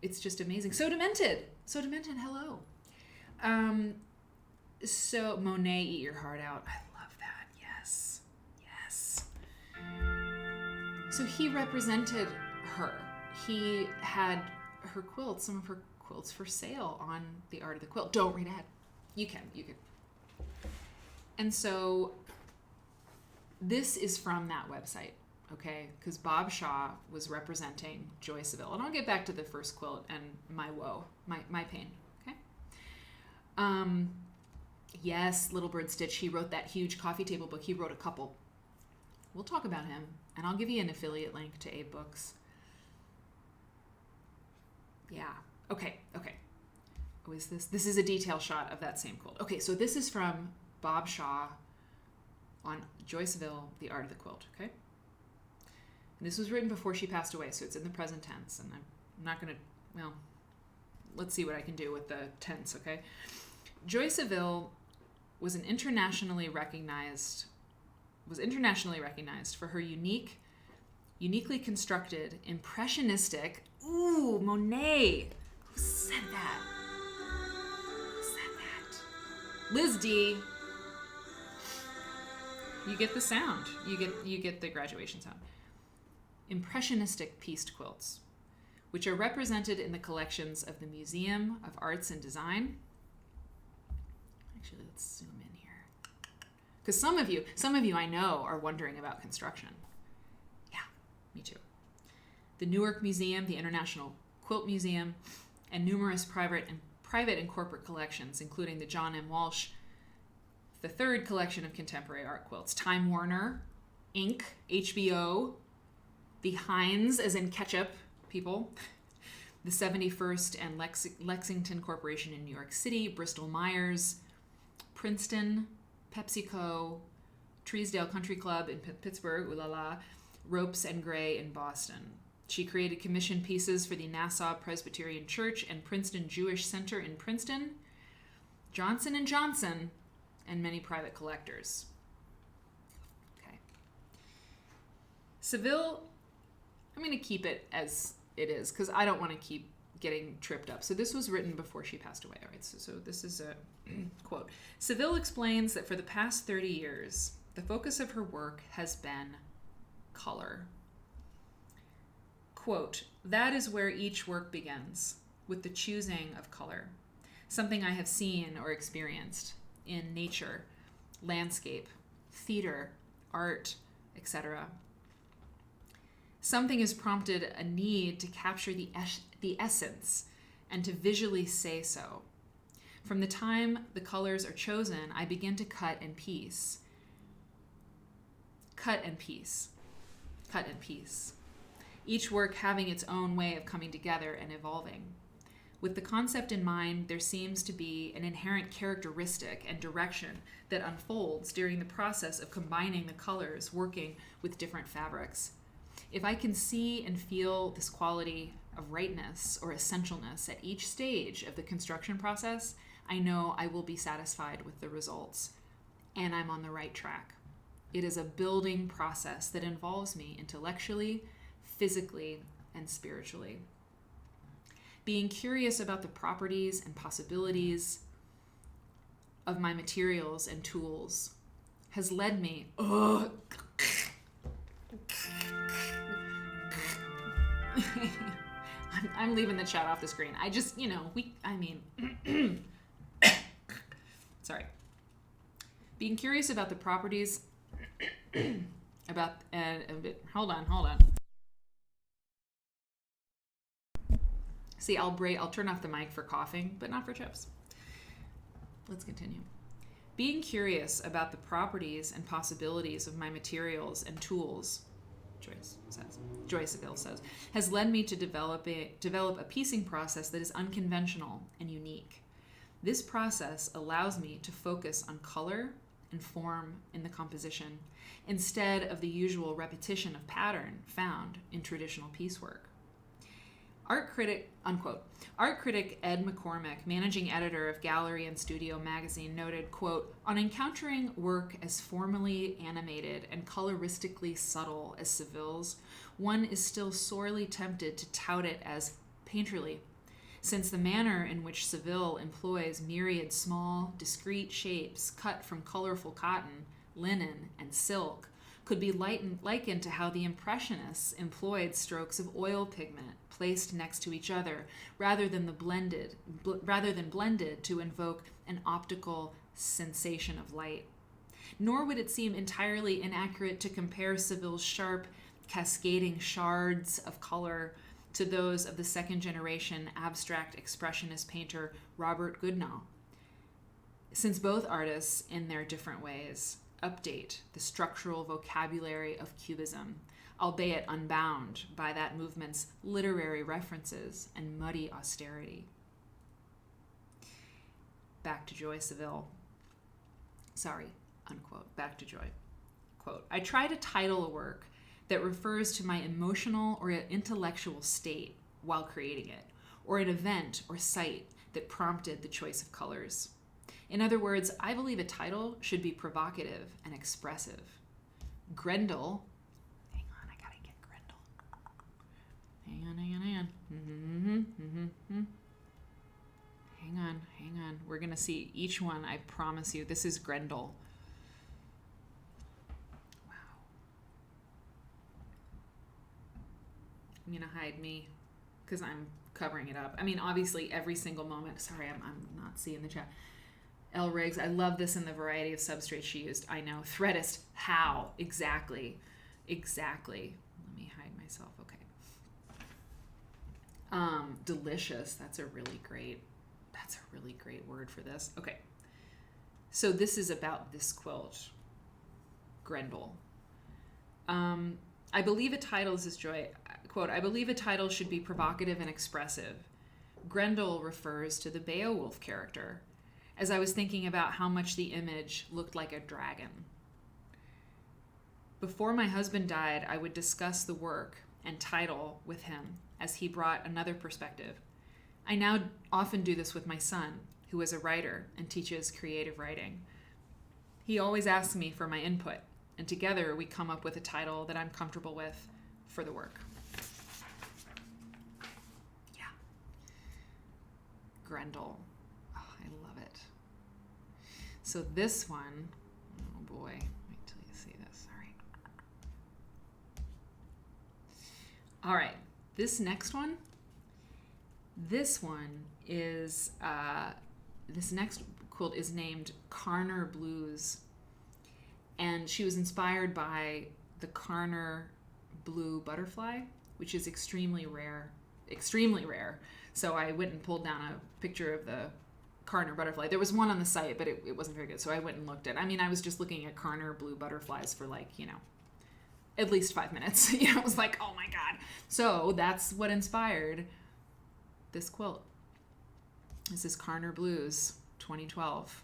Speaker 1: It's just amazing. So Demented, hello. So Monet, Eat Your Heart Out. I love that. Yes. So he represented her. He had her quilts, some of her quilts for sale on The Art of the Quilt. Don't read ahead. You can. And so this is from that website, okay? Because Bob Shaw was representing Joy Saville. And I'll get back to the first quilt and my woe, my pain, okay? Yes, Little Bird Stitch, he wrote that huge coffee table book. He wrote a couple. We'll talk about him, and I'll give you an affiliate link to Abe Books. Yeah, okay. Oh, is this? This is a detail shot of that same quilt. Okay, so this is from Bob Shaw on Joy Saville, The Art of the Quilt, okay? And this was written before she passed away, so it's in the present tense, and I'm not going to, let's see what I can do with the tense, okay? Joy Saville was internationally recognized for her uniquely constructed, impressionistic, Monet. Who said that? Liz D. You get the sound. You get the graduation sound. Impressionistic pieced quilts, which are represented in the collections of the Museum of Arts and Design. Actually, let's zoom in here. Because some of you I know are wondering about construction. Yeah, me too. The Newark Museum, the International Quilt Museum, and numerous private and corporate collections, including the John M. Walsh III collection of contemporary art quilts, Time Warner, Inc., HBO, the Heinz, as in ketchup people, the 71st and Lexington Corporation in New York City, Bristol Myers, Princeton, PepsiCo, Treesdale Country Club in Pittsburgh, ooh la la, Ropes and Gray in Boston. She created commission pieces for the Nassau Presbyterian Church and Princeton Jewish Center in Princeton, Johnson & Johnson, and many private collectors. Okay. Saville, I'm going to keep it as it is because I don't want to keep getting tripped up. So this was written before she passed away. All right, so this is a quote. Saville explains that for the past 30 years, the focus of her work has been color. Quote, that is where each work begins, with the choosing of color, something I have seen or experienced in nature, landscape, theater, art, etc. Something has prompted a need to capture the essence and to visually say so. From the time the colors are chosen, I begin to cut and piece. Cut and piece. Cut and piece. Each work having its own way of coming together and evolving. With the concept in mind, there seems to be an inherent characteristic and direction that unfolds during the process of combining the colors working with different fabrics. If I can see and feel this quality of rightness or essentialness at each stage of the construction process, I know I will be satisfied with the results, and I'm on the right track. It is a building process that involves me intellectually, physically, and spiritually. Being curious about the properties and possibilities of my materials and tools has led me, I'm leaving the chat off the screen. I just, sorry. Being curious about the properties hold on. See, I'll turn off the mic for coughing, but not for chips. Let's continue. Being curious about the properties and possibilities of my materials and tools, Joy Saville says, has led me to develop a piecing process that is unconventional and unique. This process allows me to focus on color and form in the composition, instead of the usual repetition of pattern found in traditional piecework. Art critic Ed McCormick, managing editor of Gallery and Studio magazine, noted, quote, on encountering work as formally animated and coloristically subtle as Saville's, one is still sorely tempted to tout it as painterly, since the manner in which Saville employs myriad small, discrete shapes cut from colorful cotton, linen, and silk could be likened to how the Impressionists employed strokes of oil pigment placed next to each other rather than blended to invoke an optical sensation of light. Nor would it seem entirely inaccurate to compare Saville's sharp, cascading shards of color to those of the second-generation abstract expressionist painter Robert Goodenough, since both artists, in their different ways, update the structural vocabulary of Cubism, albeit unbound by that movement's literary references and muddy austerity. Back to Joy Saville. Sorry, unquote. Back to Joy. Quote, I try to title a work that refers to my emotional or intellectual state while creating it, or an event or sight that prompted the choice of colors. In other words, I believe a title should be provocative and expressive. Grendel, hang on, I gotta get Grendel. Hang on. Hang on. We're gonna see each one, I promise you. This is Grendel. Wow. I'm gonna hide me because I'm covering it up. I mean, obviously every single moment, sorry, I'm not seeing the chat. L. Riggs. I love this in the variety of substrates she used. I know. Threadist. How? Exactly. Exactly. Let me hide myself. Okay. Delicious. That's a really great word for this. Okay. So this is about this quilt. Grendel. I believe a title, this is Joy, quote, I believe a title should be provocative and expressive. Grendel refers to the Beowulf character, as I was thinking about how much the image looked like a dragon. Before my husband died, I would discuss the work and title with him as he brought another perspective. I now often do this with my son, who is a writer and teaches creative writing. He always asks me for my input, and together we come up with a title that I'm comfortable with for the work. Yeah. Grendel. Oh, I love it. So this one, oh boy, wait till you see this. All right. This next one, this next quilt is named Carner Blues. And she was inspired by the Carner blue butterfly, which is extremely rare. So I went and pulled down a picture of the Carner butterfly. There was one on the site, but it wasn't very good. So I went and looked at it. I mean, I was just looking at Carner blue butterflies for at least 5 minutes. It was like, oh my God. So that's what inspired this quilt. This is Carner Blues, 2012.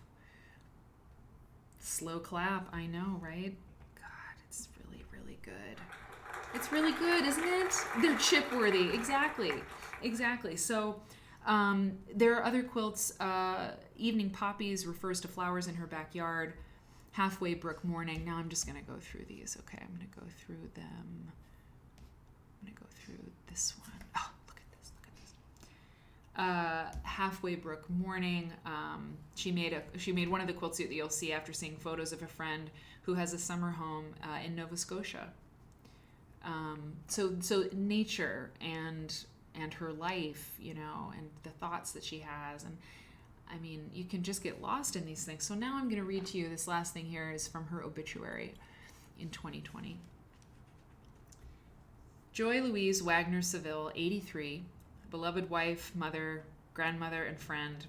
Speaker 1: Slow clap, I know, right? God, it's really, really good. It's really good, isn't it? They're chip-worthy, exactly. So there are other quilts. Evening Poppies refers to flowers in her backyard. Halfway Brook Morning. Now I'm just going to go through these. Okay, I'm going to go through them. I'm going to go through this one. Oh, look at this. Halfway Brook Morning. She made one of the quilts that you'll see after seeing photos of a friend who has a summer home in Nova Scotia. So nature and her life, and the thoughts that she has, and I mean, you can just get lost in these things. So now I'm going to read to you, this last thing here is from her obituary in 2020. Joy Louise Wagner Saville, 83, beloved wife, mother, grandmother, and friend,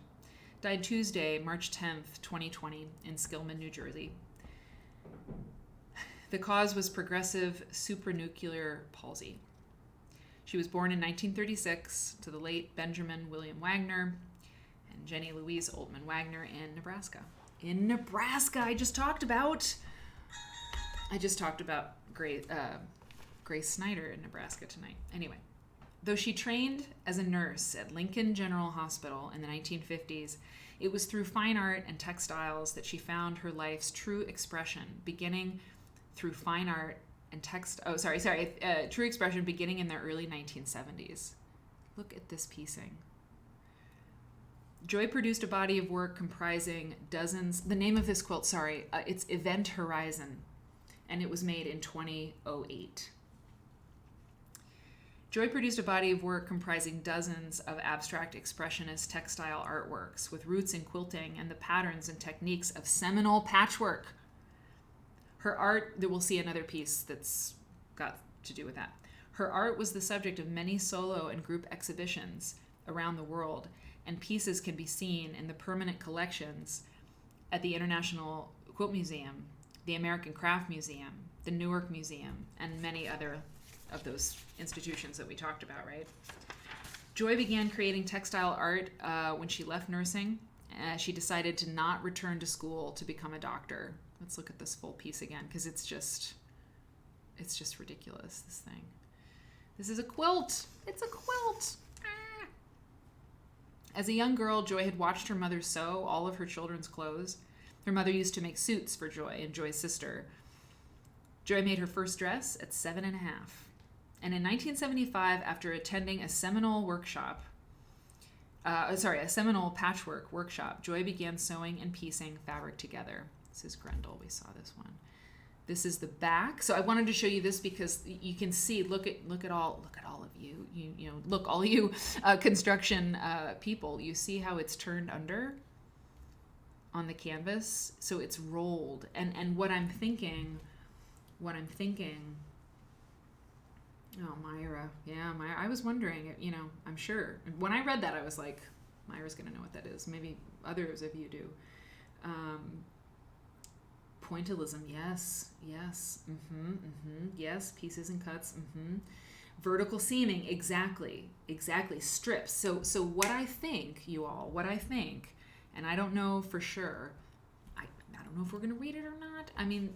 Speaker 1: died Tuesday, March 10th, 2020, in Skillman, New Jersey. The cause was progressive supranuclear palsy. She was born in 1936 to the late Benjamin William Wagner and Jenny Louise Oldman Wagner in Nebraska. I just talked about Grace Snyder in Nebraska tonight. Anyway, though she trained as a nurse at Lincoln General Hospital in the 1950s, it was through fine art and textiles that she found her life's true expression, beginning through fine art and true expression beginning in the early 1970s. Look at this piecing. Joy produced a body of work comprising dozens. The name of this quilt, it's Event Horizon, and it was made in 2008. Joy produced a body of work comprising dozens of abstract expressionist textile artworks with roots in quilting and the patterns and techniques of seminal patchwork. Her art, we'll see another piece that's got to do with that. Her art was the subject of many solo and group exhibitions around the world, and pieces can be seen in the permanent collections at the International Quilt Museum, the American Craft Museum, the Newark Museum, and many other of those institutions that we talked about, right? Joy began creating textile art when she left nursing. She decided to not return to school to become a doctor. Let's look at this full piece again, because it's just ridiculous, this thing. This is a quilt. It's a quilt. Ah. As a young girl, Joy had watched her mother sew all of her children's clothes. Her mother used to make suits for Joy and Joy's sister. Joy made her first dress at 7.5. And in 1975, after attending a seminal patchwork workshop, Joy began sewing and piecing fabric together. This is Grendel. We saw this one. This is the back. So I wanted to show you this because you can see. Look at all of you. All you construction people. You see how it's turned under. on the canvas, so it's rolled. And what I'm thinking, oh, Myra. Yeah, Myra. I was wondering, I'm sure. When I read that, I was like, Myra's going to know what that is. Maybe others of you do. Pointillism, yes. Yes, pieces and cuts, Vertical seaming, exactly. Strips. So what I think, and I don't know for sure, I don't know if we're going to read it or not. I mean,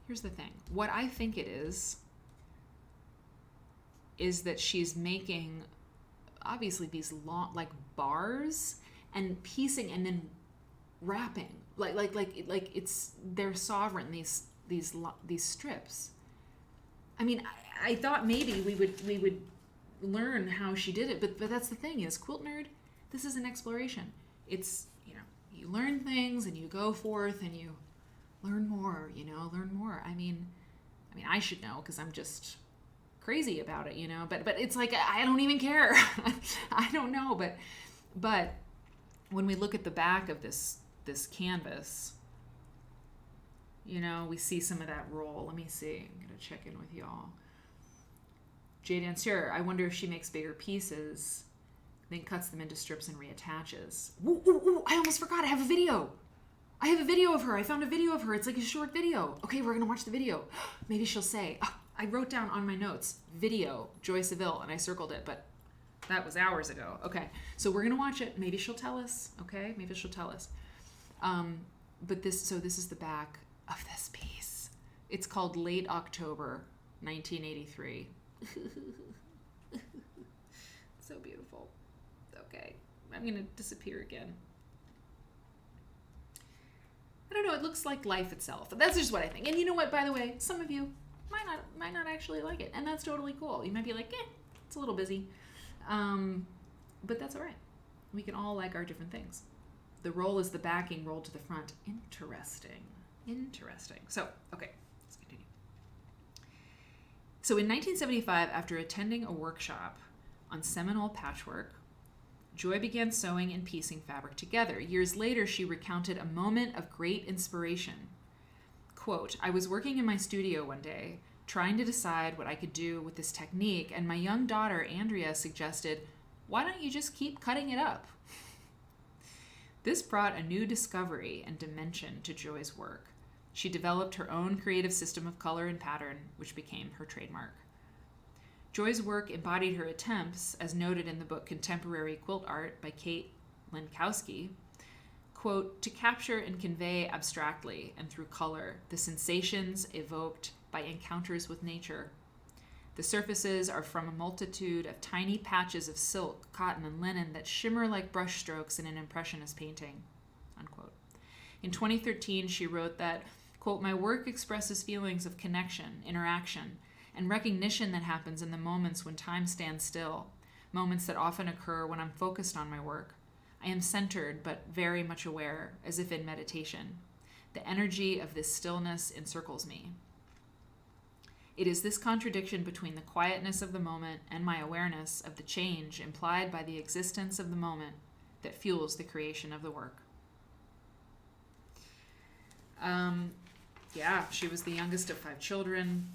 Speaker 1: here's the thing. What I think it is that she's making, obviously, these long, like, bars and piecing and then wrapping, like it's, they're sovereign, these strips. I mean, I thought maybe we would learn how she did it, but that's the thing is, Quilt Nerd, this is an exploration. It's, you learn things and you go forth and you learn more. I mean, I should know because I'm just crazy about it, but it's like, I don't even care. I don't know, but when we look at the back of this canvas, we see some of that roll. Let me see. I'm gonna check in with y'all. Jade Ansur, I wonder if she makes bigger pieces, then cuts them into strips and reattaches. Ooh, I almost forgot. I have a video. of her. I found a video of her. It's like a short video. Okay, we're gonna watch the video. Maybe she'll say, I wrote down on my notes, video, Joy Saville, and I circled it, but that was hours ago. Okay, so we're gonna watch it. Maybe she'll tell us. Okay, maybe she'll tell us. But this is the back of this piece. It's called Late October, 1983. So beautiful. Okay, I'm gonna disappear again. I don't know, it looks like life itself. That's just what I think. And you know what, by the way, some of you might not actually like it, and that's totally cool. You might be like, it's a little busy. But that's all right. We can all like our different things. The roll is the backing rolled to the front. Interesting. So, okay, let's continue. So in 1975, after attending a workshop on Seminole patchwork, Joy began sewing and piecing fabric together. Years later, she recounted a moment of great inspiration. Quote, I was working in my studio one day, trying to decide what I could do with this technique, and my young daughter, Andrea, suggested, why don't you just keep cutting it up? This brought a new discovery and dimension to Joy's work. She developed her own creative system of color and pattern, which became her trademark. Joy's work embodied her attempts, as noted in the book Contemporary Quilt Art by Kate Lenkowski, quote, to capture and convey abstractly and through color the sensations evoked by encounters with nature. The surfaces are from a multitude of tiny patches of silk, cotton, and linen that shimmer like brushstrokes in an impressionist painting, unquote. In 2013, she wrote that, quote, my work expresses feelings of connection, interaction, and recognition that happens in the moments when time stands still, moments that often occur when I'm focused on my work. I am centered, but very much aware, as if in meditation. The energy of this stillness encircles me. It is this contradiction between the quietness of the moment and my awareness of the change implied by the existence of the moment that fuels the creation of the work. She was the youngest of 5 children.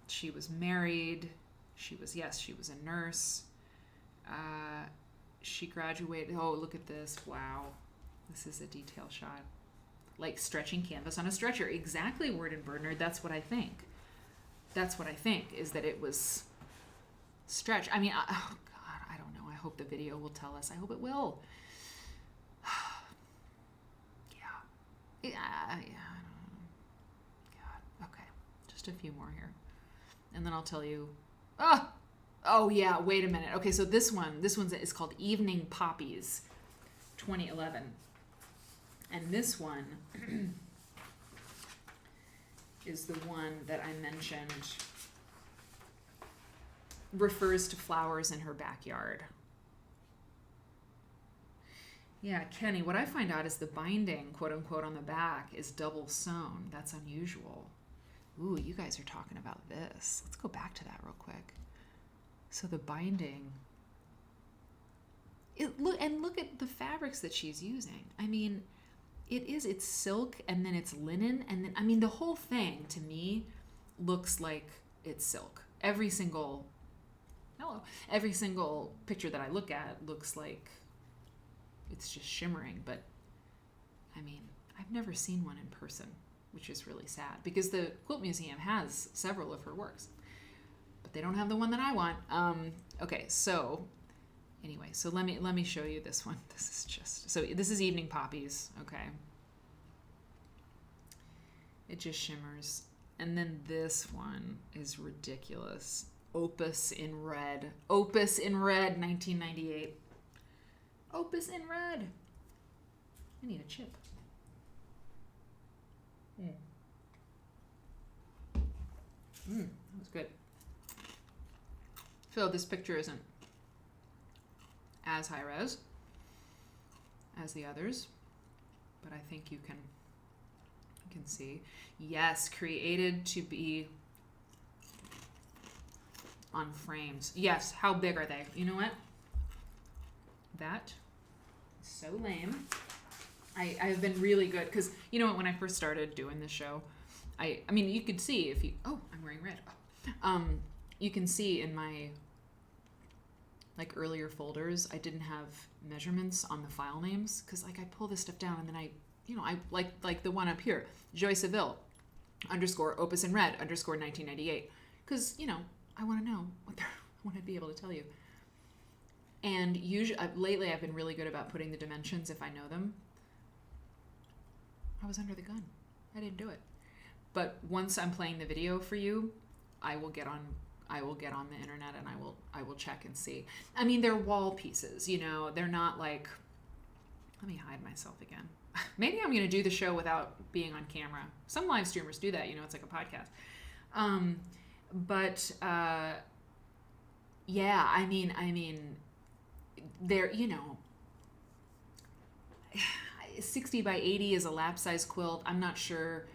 Speaker 1: She was married. She was a nurse. She graduated. Oh, look at this. Wow. This is a detail shot. Like stretching canvas on a stretcher. Exactly, Word and Bird Nerd. That's what I think. Is that it was stretch. I mean, oh God, I don't know. I hope the video will tell us. I hope it will. Yeah. I don't know. God. Okay. Just a few more here. And then I'll tell you. Oh yeah, wait a minute. Okay, so this one is called Evening Poppies, 2011. And this one is the one that I mentioned, refers to flowers in her backyard. Yeah, Kenny, what I find out is the binding, quote unquote, on the back is double sewn. That's unusual. Ooh, you guys are talking about this. Let's go back to that real quick. So the binding Look at the fabrics that she's using. I mean, it's silk, and then it's linen, and then, I mean, the whole thing to me looks like it's silk. Every single picture that I look at looks like it's just shimmering. But I mean, I've never seen one in person, which is really sad, because the Quilt Museum has several of her works, but they don't have the one that I want. Okay, so anyway, so let me show you this one. This is Evening Poppies, okay? It just shimmers. And then this one is ridiculous. Opus in Red, 1998. Opus in Red. I need a chip. That was good. So this picture isn't as high res as the others, but I think you can see. Yes, created to be on frames. Yes, how big are they? You know what? That is so lame. I've been really good, because you know what, when I first started doing this show, I mean, you could see if you, oh, I'm wearing red. You can see in my like earlier folders, I didn't have measurements on the file names, because like I pull this stuff down and then I like the one up here, Joy Saville _ Opus in Red _ 1998, because I want to know what I want to be able to tell you. And usually lately I've been really good about putting the dimensions if I know them. I was under the gun. I didn't do it. But once I'm playing the video for you, I will get on the internet and I will check and see. I mean, they're wall pieces, they're not like, let me hide myself again. Maybe I'm going to do the show without being on camera. Some live streamers do that, it's like a podcast. Yeah, I mean, they're, 60 by 80 is a lap size quilt. I'm not sure,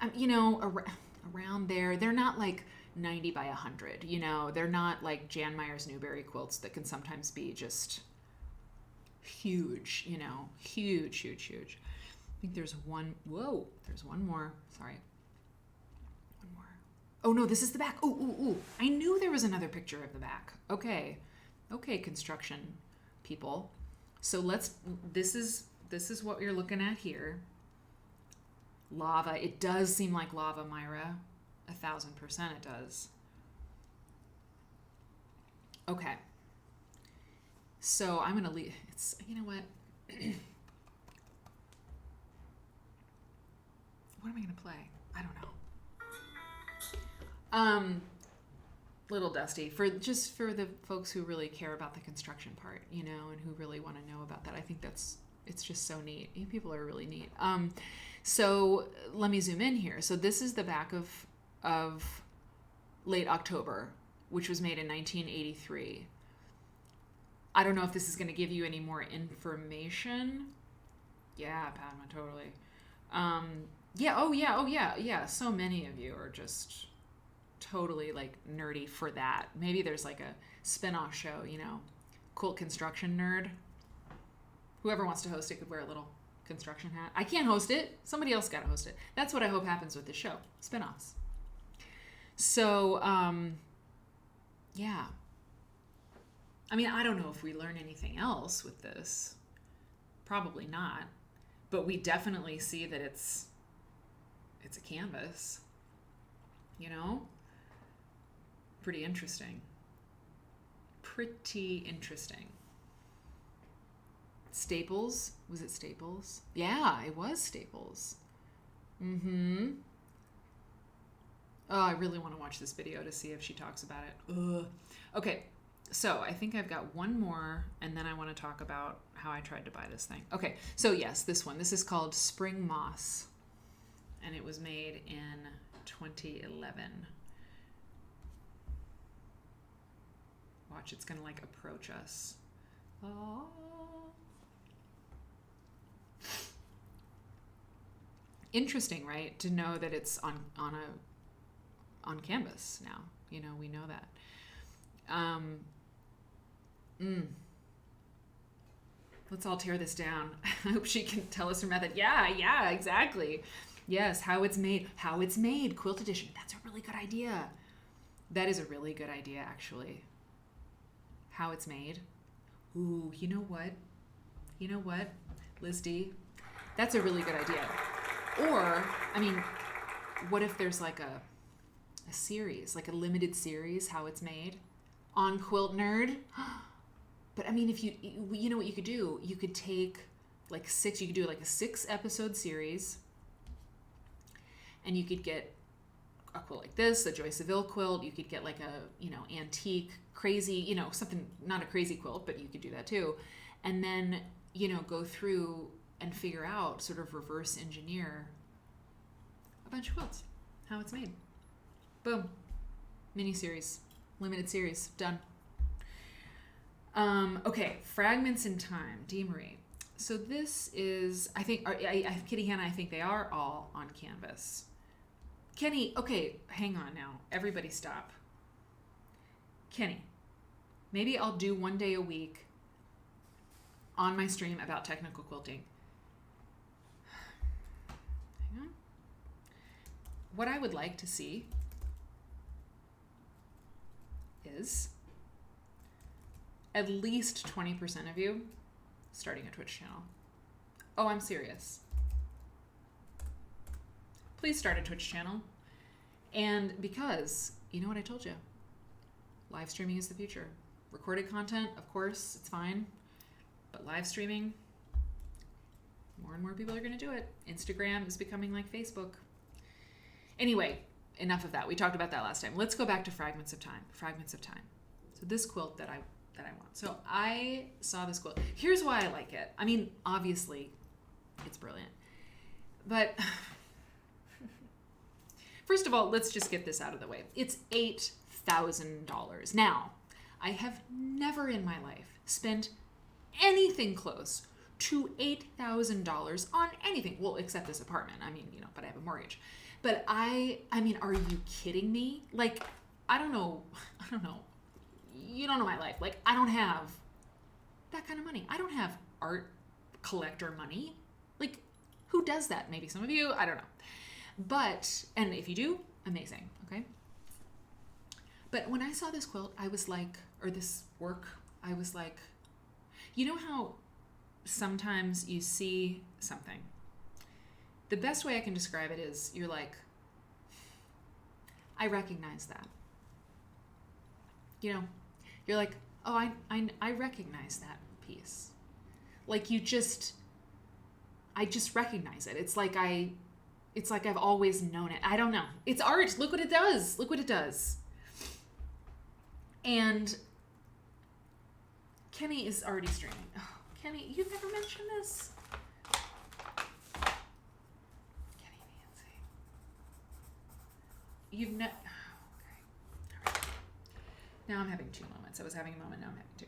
Speaker 1: around there. They're not like 90 by 100, they're not like Jan Meyer's Newberry quilts that can sometimes be just huge, huge. I think there's one more. Sorry. One more. Oh no, this is the back. Ooh. I knew there was another picture of the back. Okay, construction people. So this is what you're looking at here. Lava. It does seem like lava, Myra. 1000% it does. Okay. So I'm going to leave. It's, you know what? What am I going to play? I don't know. Little dusty for the folks who really care about the construction part, and who really want to know about that. I think it's just so neat. You people are really neat. So let me zoom in here. So this is the back of late October, which was made in 1983. I don't know if this is going to give you any more information. Yeah, Padma, totally. Yeah. So many of you are just totally like nerdy for that. Maybe there's like a spin-off show, Quilt Construction Nerd. Whoever wants to host it could wear a little construction hat. I can't host it. Somebody else got to host it. That's what I hope happens with this show. Spin-offs. So, yeah. I mean, I don't know if we learn anything else with this. Probably not. But we definitely see that it's a canvas. Pretty interesting. Staples. Was it Staples? Yeah, it was Staples. Mm-hmm. Oh, I really want to watch this video to see if she talks about it. Ugh. Okay, so I think I've got one more, and then I want to talk about how I tried to buy this thing. Okay, so yes, this one. This is called Spring Moss, and it was made in 2011. Watch, it's going to like approach us. Oh. Interesting, right? To know that it's on canvas now. We know that. let's all tear this down. I hope she can tell us her method. Yeah, exactly. Yes, how it's made, quilt edition. That's a really good idea. That is a really good idea, actually. How it's made. Ooh, you know what? Liz D, that's a really good idea. Or, I mean, what if there's like a series, like a limited series, how it's made on Quilt Nerd? But I mean, if you know what you could do? You could take like you could do like a 6-episode series, and you could get a quilt like this, a Joy Saville quilt. You could get like a, antique, crazy, something, not a crazy quilt, but you could do that too. And then, go through and figure out, sort of reverse engineer a bunch of quilts, how it's made. Boom. Mini-series, limited series, done. Okay, Fragments in Time, Dee Marie. So this is, I think, Kitty Hannah, I think they are all on canvas. Kenny, okay, hang on now. Everybody stop. Kenny, maybe I'll do one day a week on my stream about technical quilting. Hang on. What I would like to see is at least 20% of you starting a Twitch channel. Oh, I'm serious. Please start a Twitch channel. And because, you know what I told you? Live streaming is the future. Recorded content, of course, it's fine. But live streaming, more and more people are going to do it. Instagram is becoming like Facebook. Anyway, enough of that. We talked about that last time. Let's go back to Fragments of Time. Fragments of Time. So this quilt that I want. So I saw this quilt. Here's why I like it. I mean, obviously, it's brilliant. But first of all, let's just get this out of the way. It's $8,000. Now, I have never in my life spent anything close to $8,000 on anything. Well, except this apartment. I mean, but I have a mortgage. But I mean, are you kidding me? Like, I don't know. You don't know my life. Like, I don't have that kind of money. I don't have art collector money. Like, who does that? Maybe some of you, I don't know. But, and if you do, amazing, okay? But when I saw this quilt, I was like, or this work, I was like, you know how sometimes you see something? The best way I can describe it is you're like, I recognize that. You're like, oh, I recognize that piece. Like I just recognize it. It's like I've always known it. I don't know. It's art. Look what it does. Look what it does. And Kenny is already streaming. Oh, Kenny, you've never mentioned this. Kenny Nancy. You've never... Okay. All right. Now I'm having two moments. I was having a moment, now I'm having two.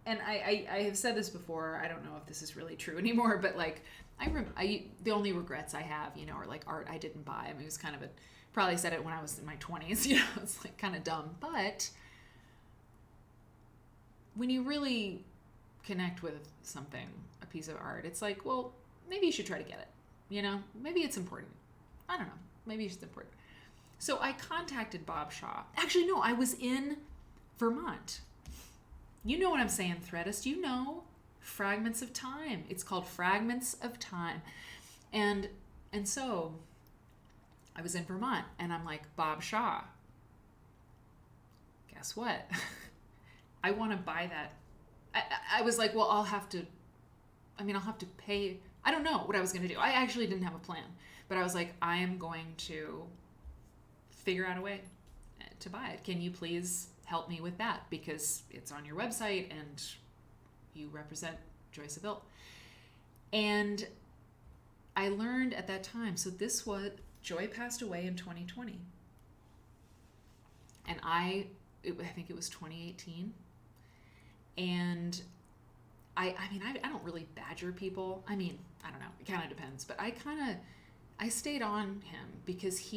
Speaker 1: And I have said this before. I don't know if this is really true anymore, but like, the only regrets I have, are like art I didn't buy. I mean, it was kind of probably said it when I was in my 20s, it's like kind of dumb. But when you really connect with something, a piece of art, it's like, well, maybe you should try to get it, maybe it's important. I don't know. Maybe it's important. So I contacted Bob Shaw. Actually, no, I was in Vermont. You know what I'm saying, Threadist. Fragments of Time. It's called Fragments of Time. And so I was in Vermont, and I'm like, Bob Shaw, guess what? I want to buy that. I was like, well, I'll have to pay. I don't know what I was going to do. I actually didn't have a plan. But I was like, I am going to figure out a way to buy it. Can you please help me with that? Because it's on your website and you represent Joy Saville. And I learned at that time, so Joy passed away in 2020. And I think it was 2018. And I don't really badger people. I mean, I don't know, it kind of depends. But I stayed on him because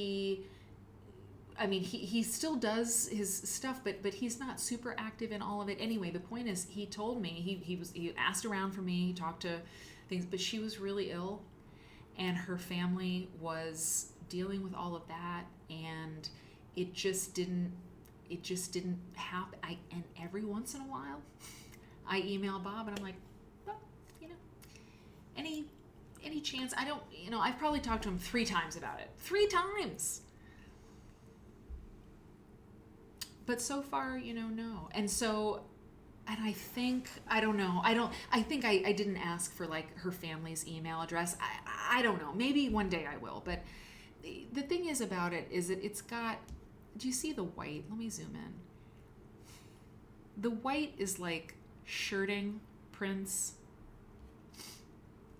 Speaker 1: I mean, he still does his stuff, but he's not super active in all of it. Anyway, the point is, he told me, he asked around for me, he talked to things, but she was really ill, and her family was dealing with all of that, and it just didn't happen. And every once in a while, I email Bob, and I'm like, well, any chance? I don't, I've probably talked to him 3 times about it. 3 times. But so far, no. And so, and I think, I don't know. I think I didn't ask for like her family's email address. I don't know. Maybe one day I will. But the thing is about it is that it's got, do you see the white? Let me zoom in. The white is like shirting prints,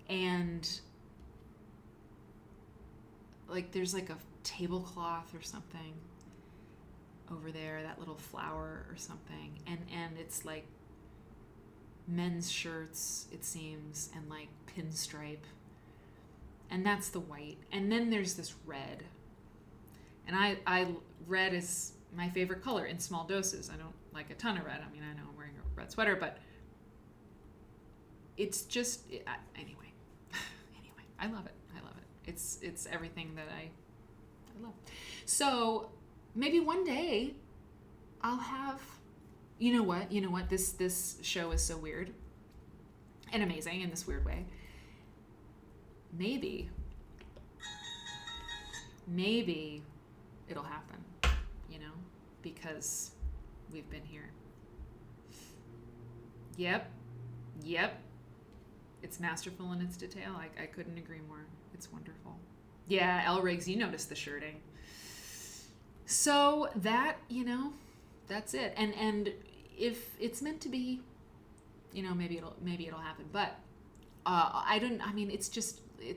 Speaker 1: and like there's like a tablecloth or something over there, that little flower or something, and it's like men's shirts, it seems, and like pinstripe, and that's the white. And then there's this red, and I red is my favorite color in small doses. I don't like a ton of red. I mean, I know I'm wearing a red sweater, but it's just anyway. I love it. It's everything that I love. So maybe one day I'll have, you know what, this show is so weird and amazing in this weird way. Maybe it'll happen, because we've been here. Yep. It's masterful in its detail. I couldn't agree more. It's wonderful. Yeah, L. Riggs, you noticed the shirting. So that, that's it. And if it's meant to be, maybe it'll happen. But it's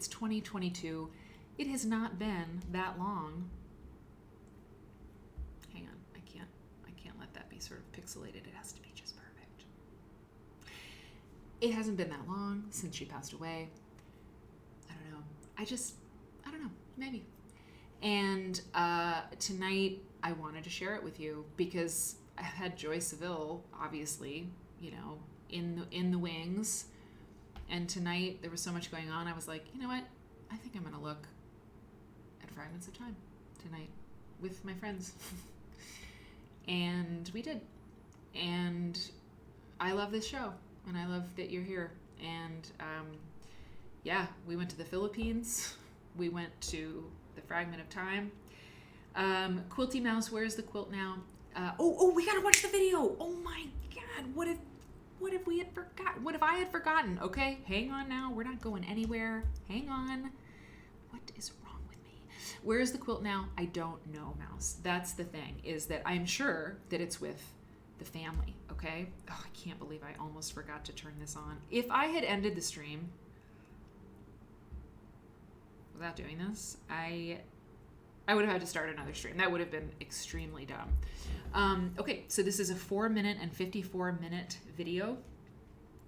Speaker 1: 2022. It has not been that long. Hang on, I can't let that be sort of pixelated. It has to be just perfect. It hasn't been that long since she passed away. I don't know. I don't know. Maybe. And tonight I wanted to share it with you because I had Joy Saville, obviously, in the wings. And tonight there was so much going on. I was like, you know what? I think I'm going to look at Fragments of Time tonight with my friends. And we did. And I love this show. And I love that you're here. And we went to the Philippines. We went to the Fragment of Time. Quilty Mouse, where's the quilt now? We gotta watch the video. Oh my God, what if we had forgotten? What if I had forgotten? Okay, hang on now. We're not going anywhere. Hang on. What is wrong with me? Where is the quilt now? I don't know, Mouse. That's the thing, is that I'm sure that it's with the family, okay? Oh, I can't believe I almost forgot to turn this on. If I had ended the stream without doing this, I would have had to start another stream. That would have been extremely dumb. Okay, so this is a 4-minute and 54-minute video.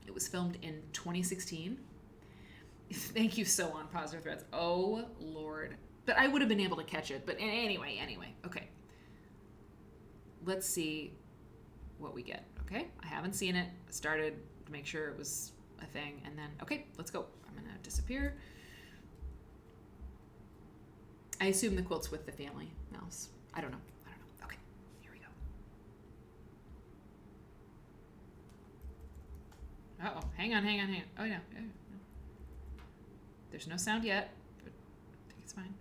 Speaker 1: It was filmed in 2016. Thank you so on Positive Threads. Oh, Lord. But I would have been able to catch it. But anyway. Okay. Let's see what we get, okay? I haven't seen it. I started to make sure it was a thing. And then, okay, let's go. I'm going to disappear. I assume the quilt's with the family, Mouse. I don't know. Okay, here we go. Uh-oh, hang on. Oh, no. There's no sound yet, but I think it's fine.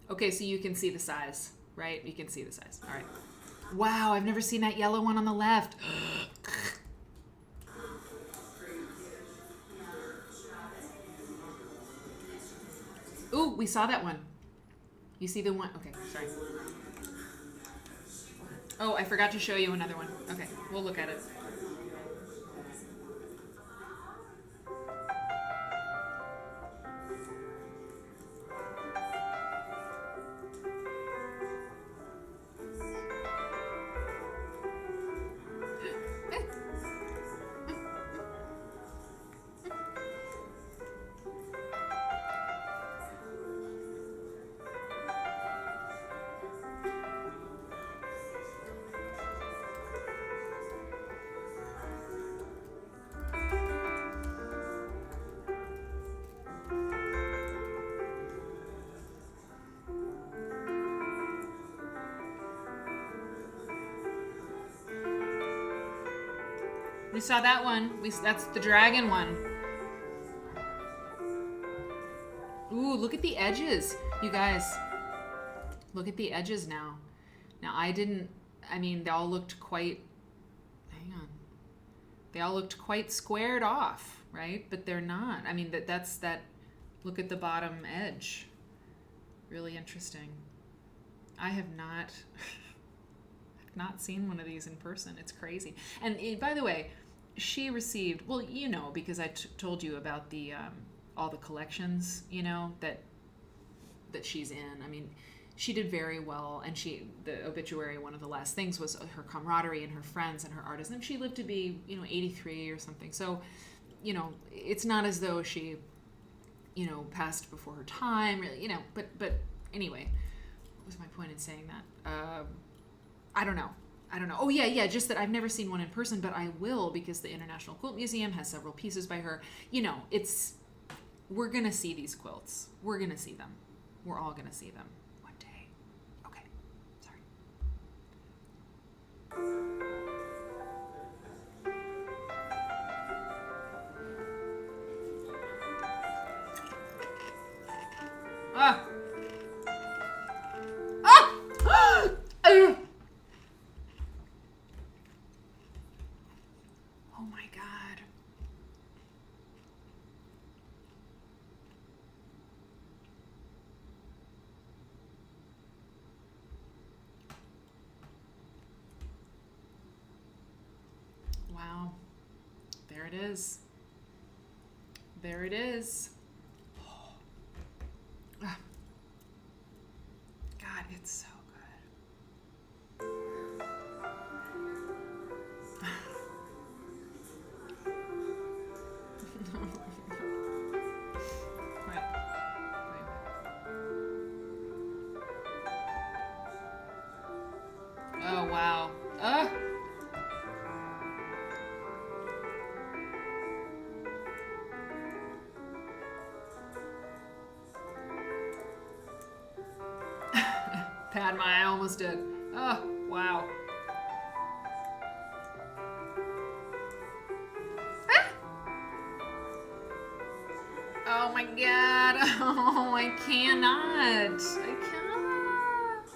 Speaker 1: Okay, so you can see the size, right? You can see the size. All right. Wow, I've never seen that yellow one on the left. Ooh, we saw that one. You see the one? Okay, sorry. Oh, I forgot to show you another one. Okay, we'll look at it. We saw that one. That's the dragon one. Ooh, look at the edges, you guys. Look at the edges now. Now they all looked quite, hang on. They all looked quite squared off, right? But they're not. I mean, that's that, look at the bottom edge. Really interesting. I have not seen one of these in person. It's crazy. And by the way, she received, well, you know, because I told you about the all the collections, you know, that she's in. I mean, she did very well, and the obituary, one of the last things was her camaraderie and her friends and her artists, and she lived to be, 83 or something. So, it's not as though she, passed before her time, really, but anyway, what was my point in saying that? I don't know. Oh, yeah, just that I've never seen one in person, but I will, because the International Quilt Museum has several pieces by her. We're going to see these quilts. We're going to see them. We're all going to see them one day. Okay. Sorry. Ah! Ah! Oh my God. Wow. There it is. There it is. Oh. Ah. God, it's so good. Oh, wow. Padma, I almost did. Oh, wow. Ah! Oh my God. Oh, I cannot. I cannot.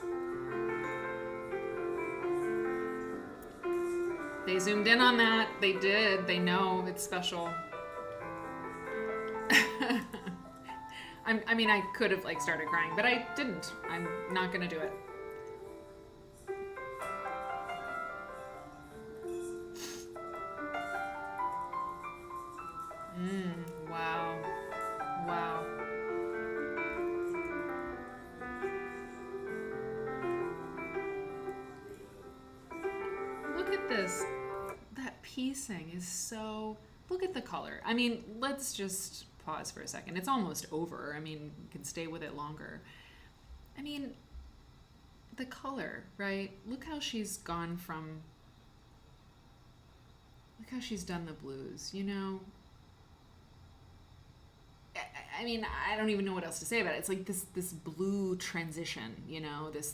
Speaker 1: They zoomed in on that. They did. They know it's special. I could have started crying, but I didn't. I'm not gonna do it. Wow. Wow. Look at this. That piecing is so, look at the color. Let's just pause for a second. It's almost over. You can stay with it longer. The color, right? Look how she's gone from, look how she's done the blues, I don't even know what else to say about it. It's like this blue transition, this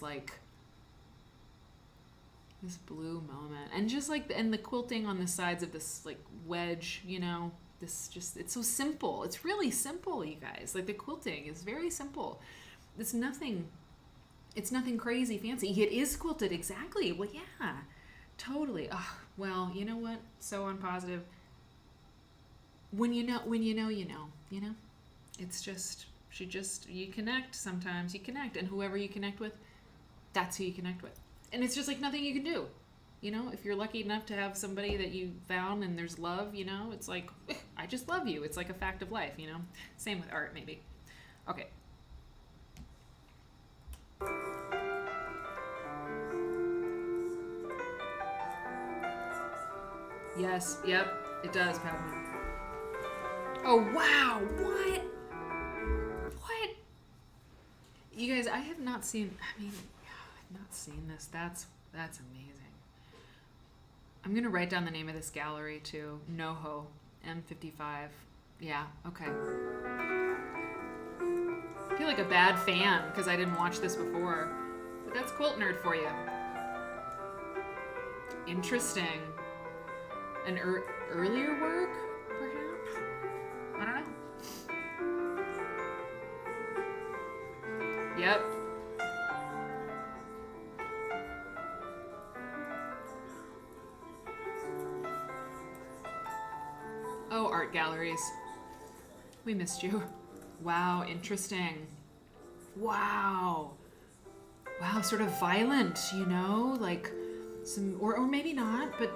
Speaker 1: blue moment. And just and the quilting on the sides of this wedge, it's so simple. It's really simple, you guys. The quilting is very simple. It's nothing crazy fancy. It is quilted, exactly. Well, yeah, totally. Oh, well, you know what? So on positive. When you know. It's just, you connect sometimes. You connect, and whoever you connect with, that's who you connect with. And it's just nothing you can do. If you're lucky enough to have somebody that you found and there's love, it's I just love you. It's a fact of life, Same with art, maybe. Okay. Yes, yep, it does, Padma. Oh, wow, what? You guys, I have not seen, I've not seen this. That's amazing. I'm going to write down the name of this gallery too. NoHo, M55. Yeah, okay. I feel like a bad fan because I didn't watch this before. But that's Quilt Nerd for you. Interesting. An earlier work, perhaps? I don't know. Yep. Oh, art galleries. We missed you. Wow, interesting. Wow. Wow, sort of violent, you know? Like some or maybe not, but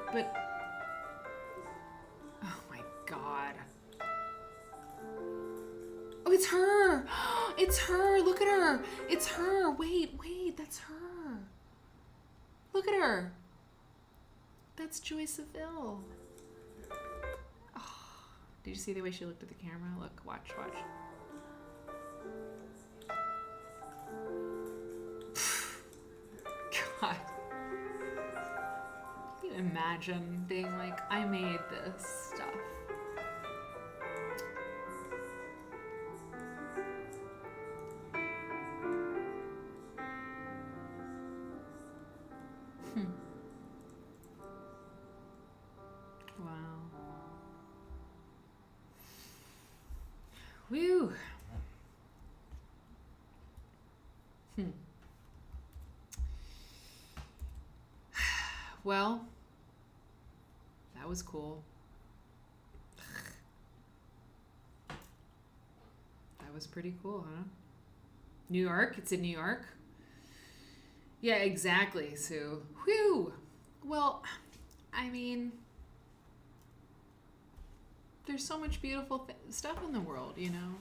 Speaker 1: oh my god. Oh, it's her. It's her. Look at her. It's her. Wait, that's her. Look at her. That's Joy Saville. Oh, did you see the way she looked at the camera? Look, watch. God. Can you imagine being like, I made this stuff? Wow. Whew. Well, that was cool. That was pretty cool, huh? New York? It's in New York? Yeah, exactly, Sue. Whew. Well, I mean, there's so much beautiful stuff in the world, you know?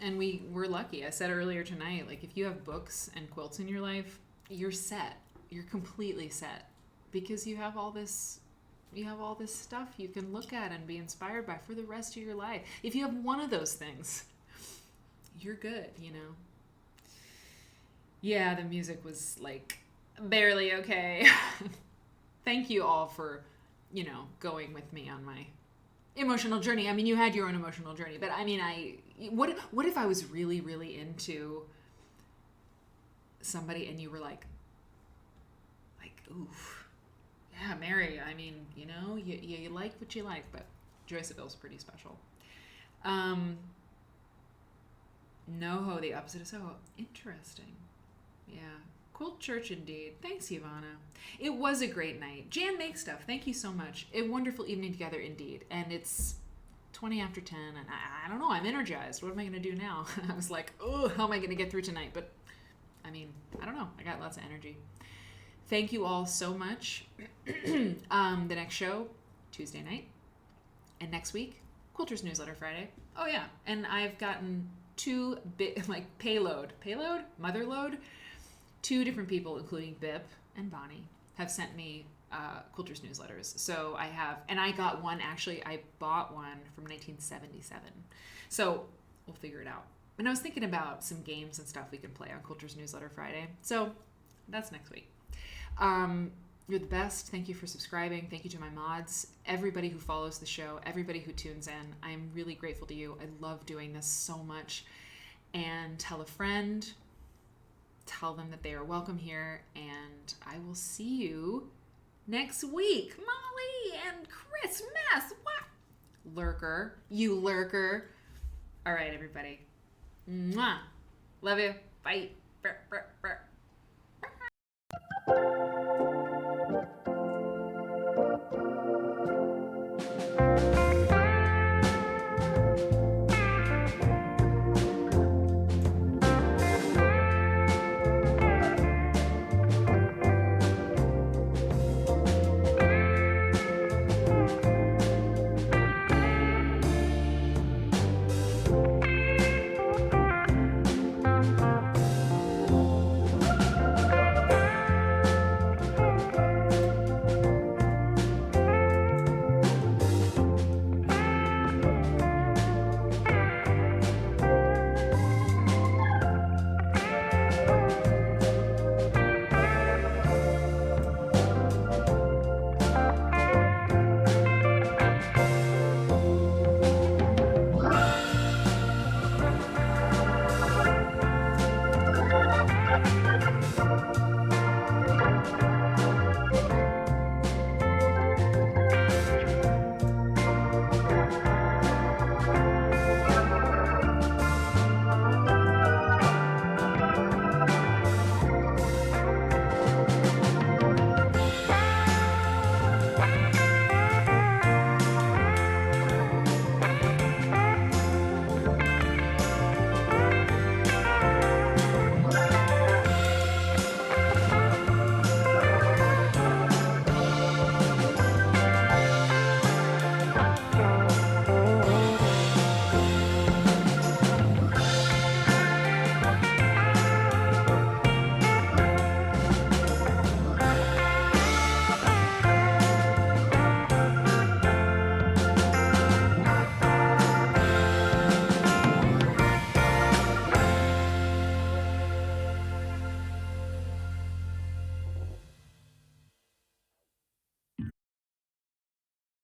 Speaker 1: And we're lucky. I said earlier tonight, like, if you have books and quilts in your life, you're set. You're completely set. Because you have all this stuff you can look at and be inspired by for the rest of your life. If you have one of those things, you're good, you know? Yeah, the music was like barely okay. Thank you all for, you know, going with me on my emotional journey. I mean, you had your own emotional journey, but I mean, what if I was really, really into somebody and you were like, oof, yeah, Mary, I mean, you know, you like what you like, but Joy Saville's pretty special. NoHo, the opposite of Soho. Interesting. Yeah. Quilt Church indeed. Thanks, Ivana. It was a great night. Jan Make Stuff, thank you so much. A wonderful evening together indeed. And it's 20 after 10, and I don't know, I'm energized. What am I going to do now? I was like, oh, how am I going to get through tonight? But, I mean, I don't know. I got lots of energy. Thank you all so much. The next show, Tuesday night. And next week, Quilter's Newsletter Friday. Oh, yeah. And I've gotten two motherload. Two different people, including Bip and Bonnie, have sent me Quilter's newsletters. So I have, and I got one, actually, I bought one from 1977. So we'll figure it out. And I was thinking about some games and stuff we can play on Quilter's Newsletter Friday. So that's next week. You're the best. Thank you for subscribing. Thank you to my mods, everybody who follows the show, everybody who tunes in. I'm really grateful to you. I love doing this so much. And tell a friend, tell them that they are welcome here, and I will see you next week. Molly and Christmas. What? Lurker. You lurker. All right, everybody. Mwah. Love you. Bye.